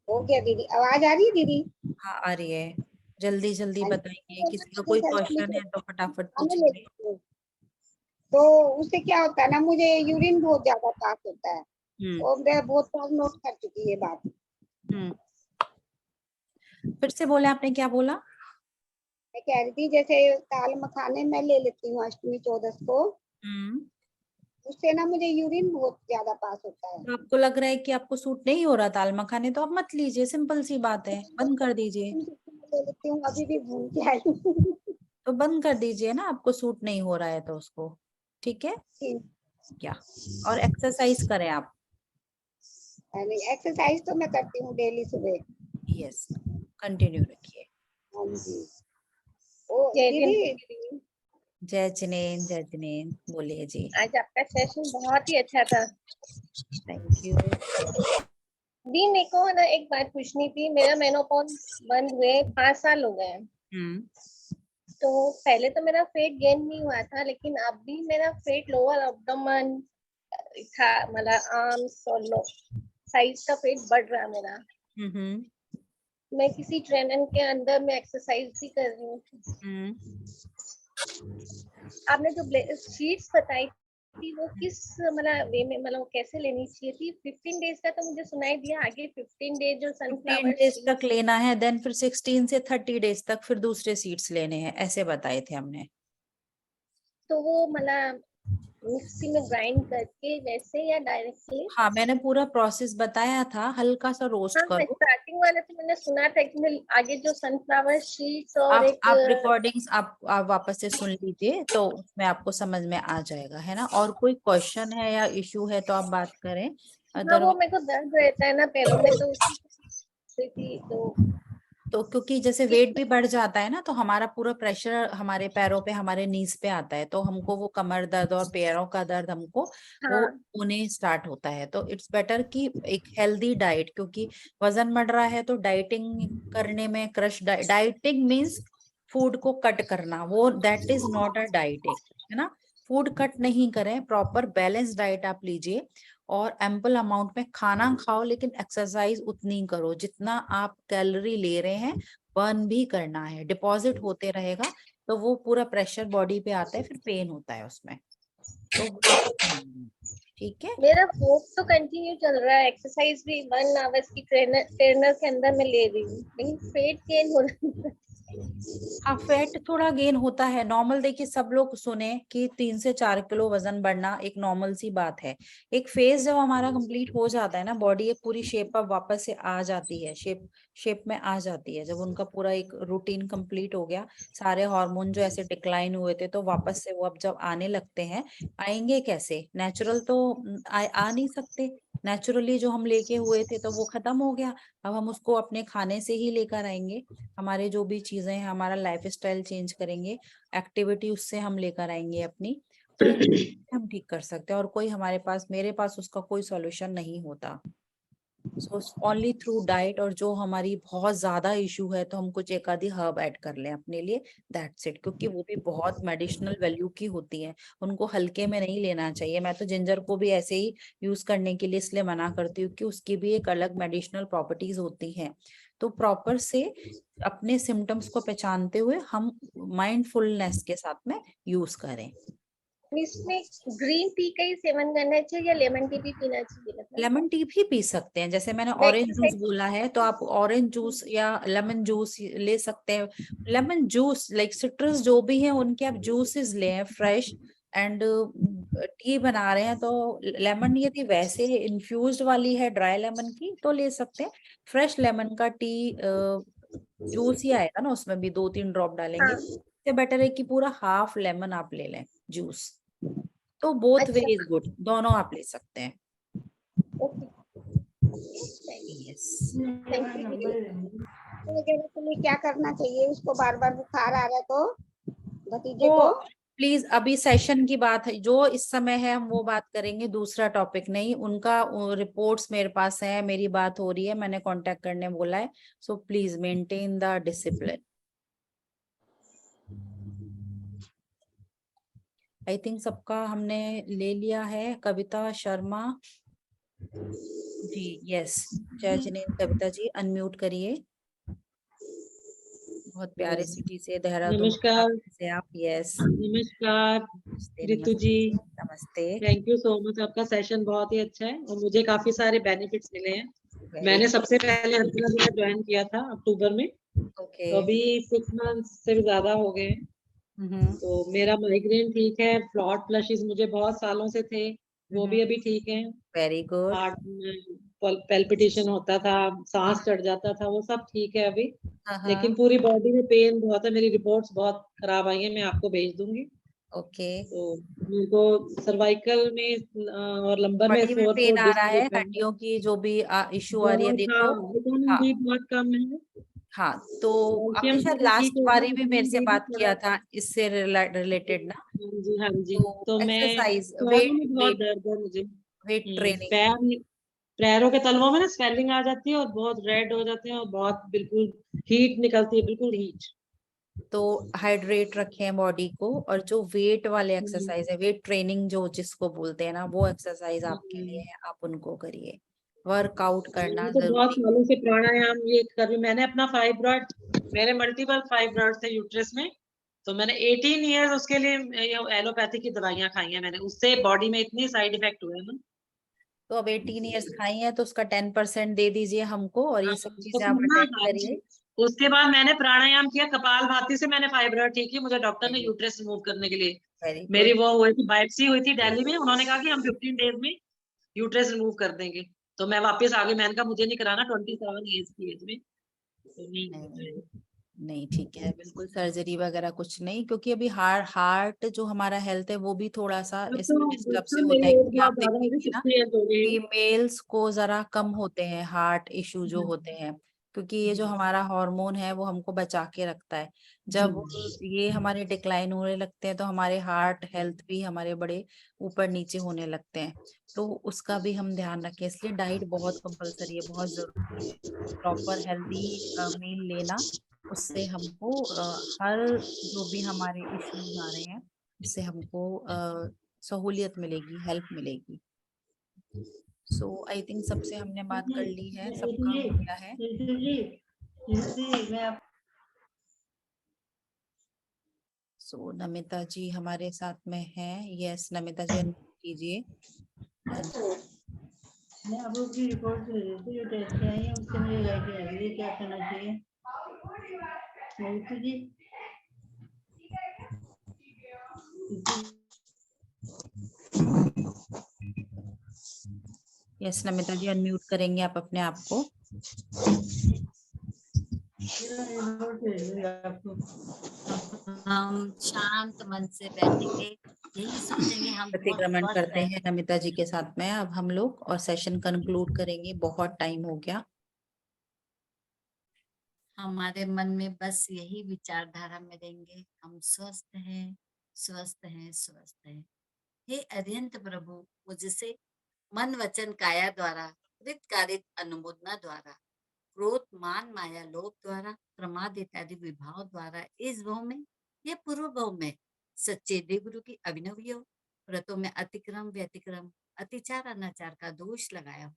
हो गया दीदी, आवाज आ रही है दीदी? हाँ, आ रही है, जल्दी जल्दी हाँ, बताइए, तो किसी का मैं कोई सेशन क्वेश्चन है तो फटाफट खाने पूछिए। लेती हूँ, तो उससे क्या होता है ना, मुझे यूरिन बहुत ज्यादा पास होता है, हम्म और मैं बहुत बार नोट कर चुकी है बात। हम्म, फिर से बोले, आपने क्या बोला? मैं कह रही थी जैसे दाल मखाने मैं ले लेती हूँ अष्टमी चौदस को, हम्म उससे ना मुझे यूरिन बहुत ज्यादा पास होता है। तो आपको लग रहा है कि आपको सूट नहीं हो रहा दाल मखाने, तो आप मत लीजिए, सिंपल सी बात है, बंद कर दीजिए। ले लेती हूँ, अभी भी भूल के आई हूँ। तो बंद कर दीजिए ना, आपको सूट नहीं हो रहा है तो उसको, ठीक है क्या। और एक्सरसाइज करें आप। एक्सरसाइज तो मैं करती हूँ डेली सुबह। यस, कंटिन्यू रखिए। हाँ जी। ओ दीदी, जय जिनेन, जय जिनेन, बोलिए जी। आज आपका सेशन बहुत ही अच्छा था। Thank you. दी मेरे को ना एक बात पूछनी थी, मेरा मेनोपॉज बंद हुए 5 साल हो गए। तो पहले तो मेरा वेट गेन नहीं हुआ था, लेकिन अब भी मेरा वेट लोअर एब्डोमेन था, मतलब आर्म्स और साइड का वेट बढ़ रहा है मेरा। मैं किसी ट्रेनर के अंदर में एक्सरसाइज भी कर रही हूँ। आपने जो शीट्स बताई थी वो किस मतलब वे में, मतलब कैसे लेनी चाहिए थी? 15 डेज का तो मुझे सुनाई दिया, आगे 15 डेज जो 15 सनफ्लावर डेज तक लेना है, देन फिर 16 से 30 डेज तक फिर दूसरे सीड्स लेने हैं, ऐसे बताए थे हमने। तो वो मतलब मिक्सी में ग्राइंड करके वैसे या डायरेक्टली? हाँ, मैंने पूरा प्रोसेस बताया था, हल्का सा रोस्ट हाँ, करो। स्टार्टिंग वाला तो मैंने सुना था कि मैं आगे जो सनफ्लावर शीट्स और आप रिकॉर्डिंग्स आप वापस से सुन लीजिए, तो उसमें आपको समझ में आ जाएगा, है ना। और कोई क्वेश्चन है या इश्यू है तो आप बात करें। हाँ, वो मेरे को दर्द रहता है ना पैरों में, तो उसकी थी तो क्योंकि जैसे वेट भी बढ़ जाता है ना, तो हमारा पूरा प्रेशर हमारे पैरों पे, हमारे नीज पे आता है, तो हमको वो कमर दर्द और पैरों का दर्द हमको वो होने स्टार्ट होता है। तो इट्स बेटर कि एक हेल्दी डाइट, क्योंकि वजन बढ़ रहा है तो डाइटिंग करने में, डाइटिंग मीन्स फूड को कट करना, वो that is not a dieting, है ना। फूड कट नहीं करें, प्रॉपर बैलेंस डाइट आप लीजिए और एम्पल अमाउंट में खाना खाओ, लेकिन एक्सरसाइज उतनी करो जितना आप कैलोरी ले रहे हैं, बर्न भी करना है, डिपॉजिट होते रहेगा, तो वो पूरा प्रेशर बॉडी पे आता है, फिर पेन होता है उसमें, तो ठीक है। मेरा वॉक तो कंटिन्यू चल रहा है, एक्सरसाइज भी 1 आवर्स की ट्रेनर के अंदर मैं ले रही हूँ, लेकिन वेट गेन हो रहा है। हाँ, फैट थोड़ा गेन होता है, नॉर्मल। देखिए, सब लोग सुने कि 3 से 4 किलो वजन बढ़ना एक नॉर्मल सी बात है। एक फेज जब हमारा कंप्लीट हो जाता है ना, बॉडी एक पूरी शेप अब वापस से आ जाती है, शेप में आ जाती है, जब उनका पूरा एक रूटीन कंप्लीट हो गया, सारे हार्मोन जो ऐसे डिक्लाइन हुए थे, तो वापस से वो अब जब आने लगते हैं, आएंगे कैसे, नेचुरल तो आ नहीं सकते। नेचुरली जो हम लेके हुए थे तो वो खत्म हो गया, अब हम उसको अपने खाने से ही लेकर आएंगे, हमारे जो भी चीजें हैं, हमारा लाइफस्टाइल चेंज करेंगे, एक्टिविटी उससे हम लेकर आएंगे अपनी, तो हम ठीक कर सकते हैं। और कोई हमारे पास, मेरे पास उसका कोई सॉल्यूशन नहीं होता। सो ओनली थ्रू डाइट, और जो हमारी बहुत ज्यादा इशू है तो हम कुछ एक आधी हर्ब ऐड कर लें अपने लिए, दैट्स इट, क्योंकि वो भी बहुत मेडिसिनल वैल्यू की होती है, उनको हल्के में नहीं लेना चाहिए। मैं तो जिंजर को भी ऐसे ही यूज करने के लिए इसलिए मना करती हूँ कि उसकी भी एक अलग मेडिसिनल प्रॉपर्टीज होती हैं। तो प्रॉपर से अपने सिम्टम्स को पहचानते हुए हम माइंडफुलनेस के साथ में यूज करें। इसमें ग्रीन टी का ही सेवन करना चाहिए या लेमन टी भी पीना चाहिए? लेमन टी भी पी सकते हैं, जैसे मैंने ऑरेंज जूस बोला है, तो आप ऑरेंज जूस या लेमन जूस ले सकते हैं। लेमन जूस लाइक सिट्रस जो भी है उनके आप जूसेस लें फ्रेश, एंड टी बना रहे हैं तो लेमन, यदि वैसे इन्फ्यूज्ड वाली है ड्राई लेमन की तो ले सकते हैं। फ्रेश लेमन का टी जूस ही आएगा ना, उसमें भी 2-3 ड्रॉप डालेंगे, इससे बेटर है कि पूरा हाफ लेमन आप ले लें जूस। तो बोथ वे इज गुड, दोनों आप ले सकते हैं। यस। तुम्हें क्या करना चाहिए, उसको बार बार बुखार आ रहा है तो भतीजे को प्लीज, अभी सेशन की बात है, जो इस समय है हम वो बात करेंगे, दूसरा टॉपिक नहीं। उनका रिपोर्ट्स मेरे पास है, मेरी बात हो रही है, मैंने कांटेक्ट करने बोला है, so please maintain the discipline. I think सबका हमने ले लिया है। कविता शर्मा जी, यस। जय जिनेंद्र, कविता जी अनम्यूट करिए। बहुत प्यारे सिटी से, देहरादून नमस्कार से आप। यस, नमस्कार रितु जी, नमस्ते। थैंक यू सो मच, आपका सेशन बहुत ही अच्छा है और मुझे काफी सारे बेनिफिट्स मिले हैं। मैंने सबसे पहले ज्वाइन किया था अक्टूबर में, तो अभी 6 मंथ्स से भी ज्यादा हो गए हैं। तो मेरा माइग्रेन ठीक है, फ्लॉट फ्लशेस मुझे बहुत सालों से थे, वो भी अभी ठीक है। Very good. हार्ट में पैल्पिटेशन होता था, सांस चढ़ जाता था, वो सब ठीक है अभी। लेकिन पूरी बॉडी में पेन बहुत है, मेरी रिपोर्ट्स बहुत खराब आई है, मैं आपको भेज दूंगी। ओके। तो मेरे को सर्वाइकल में और लंबर में बॉडी में 4 पेन आ डिस्क रहा है, होते हैं। हड्डियों की जो भी इशू आ रही है, बहुत, देखो। विटामिन हाँ डी बहुत कम है, हाँ, तो आपने कैल्शियम शायद भी ठीक लास्ट हो बारी गया, भी मेरे विटामिन से डी भी बात किया थोड़ा। था इससे रिलेटेड ना। हाँ जी, हाँ जी। तो तो मैं एक्सरसाइज, पैरों वेट में बहुत वेट दर्द है मुझे। Weight training. पैरों के तलवों में ना स्वेलिंग आ जाती है और बहुत रेड हो जाते हैं और बहुत बिल्कुल हीट निकलती है, बिल्कुल हीट। तो हाइड्रेट रखें बॉडी को, और जो वेट वाले एक्सरसाइज है, वेट ट्रेनिंग जो जिसको बोलते हैं ना, वो एक्सरसाइज आपके लिए है, आप उनको करिए। वर्कआउट करना मैं तो बहुत जरूरी। सालों से प्राणायाम ये कर रही हूँ। मैंने अपना फाइब्रॉइड, मेरे मल्टीपल फाइब्रॉइड थे यूट्रस में, तो मैंने 18 इयर्स उसके लिए एलोपैथी की दवाइयां खाई हैं मैंने, उससे बॉडी में इतनी साइड इफेक्ट हुए हैं ना। तो अब 18 ईयर्स खाई हैं, तो उसका 10% दे दीजिए हमको, और ये सब तो चीजें आप सुनना, अटेंड हाँ जी। करिए। उसके बाद मैंने प्राणायाम किया, कपालभाति से मैंने फाइब्रॉइड ठीक की, मुझे डॉक्टर ने यूट्रस रिमूव करने के लिए, वेरी मेरी गुड। वो हुई थी, बायोप्सी हुई थी दिल्ली में, उन्होंने कहा कि हम 15 डेज में यूट्रस रिमूव कर देंगे। तो मैं वापस आ गई, मैंने कहा मुझे नहीं कराना 27 ईयर्स की एज में, तो नहीं नहीं नहीं, ठीक है, बिल्कुल सर्जरी वगैरह कुछ नहीं, क्योंकि अभी हार्ट जो हमारा हेल्थ है वो भी थोड़ा सा अब इसमें तो डिस्टर्ब से डॉक्टर, होता मेरी है, एज क्योंकि आप बहुत ज्यादा हो गई, देखेंगे ना, 60 ईयर्स हो गई। फीमेल्स को जरा कम होते हैं हार्ट इशू जो होते हैं, क्योंकि ये जो हमारा हार्मोन है वो हमको बचा के रखता है। जब ये हमारे डिक्लाइन होने लगते हैं, तो हमारे हार्ट हेल्थ भी हमारे बड़े ऊपर नीचे होने लगते हैं, तो उसका भी हम ध्यान रखें। इसलिए डाइट बहुत कंपलसरी है, बहुत जरूरी है। प्रॉपर हेल्दी मील लेना, उससे हमको हर जो भी हमारे इश्यूज आ रहे हैं, उससे हमको सहूलियत मिलेगी, हेल्प मिलेगी। सो आई थिंक सबसे हमने बात कर ली है, सबका हो गया है। सो नमिता जी हमारे साथ में हैं। यस नमिता जी, अनम्यूट कीजिए। मैं अब उसकी रिपोर्ट दे देती जो टेस्ट आई है उससे मुझे लेके आइए क्या करना चाहिए। जी यस नमिता जी, अनम्यूट करेंगे आप अपने आप को। हम शांत मन से बैठेंगे, यही सोचेंगे हम बहुत प्रतिक्रमण स्वस्थ करते हैं। हैं नमिता जी के साथ में अब हम लोग, और सेशन कंक्लूड करेंगे, बहुत टाइम हो गया। हमारे मन में बस यही विचारधारा में रहेंगे, हम स्वस्थ हैं, स्वस्थ हैं, स्वस्थ हैं। हे अरिहंत प्रभु, मुझसे मन वचन काया द्वारा, कृतकारित अनुमोदना द्वारा, क्रोध मान माया लोभ द्वारा, प्रमाद इत्यादि विभाव द्वारा इस भव में या पूर्व भव में सच्चे देव गुरु की अभिनव योग व्रतों में अतिक्रम व्यतिक्रम अतिचार अनाचार का दोष लगाया हो,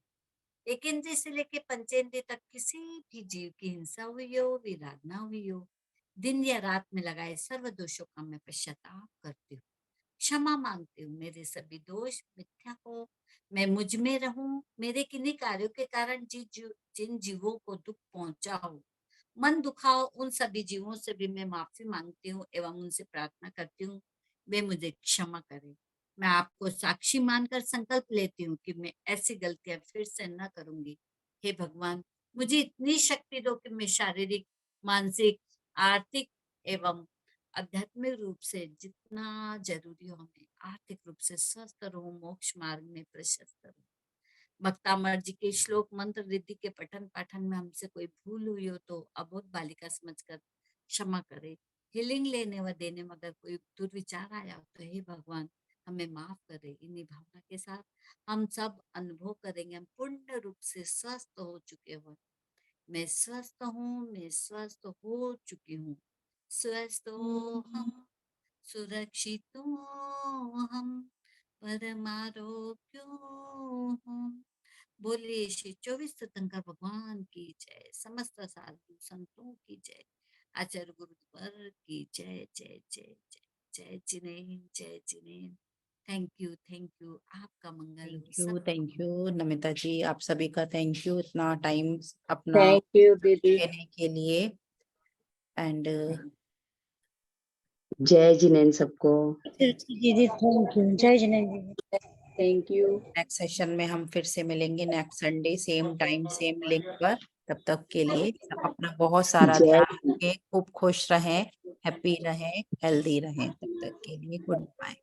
एक इंद्रिय से लेके पंचेंद्रिय तक किसी भी जीव की हिंसा हुई हो, विराधना हुई हो, दिन या रात में लगाए सर्व दोषों का मैं पश्चाताप करती हूँ, क्षमा मांगती हूँ। मेरे सभी दोष मिथ्या हो, मैं मुझ में रहूं, मेरे किन्हीं कार्यों के कारण जिन जीवों को दुख पहुंचा हो, मन दुखाओ, उन सभी जीवों से भी मैं माफी मांगती हूँ एवं उनसे प्रार्थना करती हूँ वे मुझे क्षमा करें। मैं आपको साक्षी मानकर संकल्प लेती हूँ कि मैं ऐसी गलतियां फिर से न करूंगी। हे भगवान, मुझे इतनी शक्ति दो कि मैं शारीरिक, मानसिक, आर्थिक एवं आध्यात्मिक रूप से जितना जरूरी हो, मैं आर्थिक रूप से स्वस्थ रहूं, मोक्ष मार्ग में प्रशस्त रहूं। भक्तामर जी के श्लोक मंत्र रिद्धि के पठन पाठन में हमसे कोई भूल हुई हो तो अबोध बालिका समझकर क्षमा करे। हीलिंग लेने व देने में अगर कोई दुर्विचार आया हो तो हे भगवान हमें माफ करे। इन्हीं भावना के साथ हम सब अनुभव करेंगे, हम पूर्ण रूप से स्वस्थ हो चुके हो। मैं स्वस्थ हूँ, मैं स्वस्थ हो चुकी हूँ, स्वस्थ हो हम, सुरक्षित हो हम, परमारोग्य हम। बोलिए श्री 24 तीर्थंकर भगवान की जय, समस्त साधु संतों की जय, आचार्य गुरुवर की जय जय जय जय जय जिनेन्द्र, जय जिनेन्द्र। थैंक यू, आपका मंगल हो। थैंक यू नमिता जी, आप सभी का थैंक यू इतना टाइम अपना थैंक यू दीदी। देने के लिए। एंड जय जिनेंद्र सबको। दीदी थैंक यू, जय जिनेंद्र दीदी। Thank you. नेक्स्ट सेशन में हम फिर से मिलेंगे next Sunday same time same link पर। तब तक के लिए अपना बहुत सारा जय ध्यान रखें, खूब खुश रहें, हैप्पी रहें, हेल्दी रहें। तब तक के लिए गुड बाय।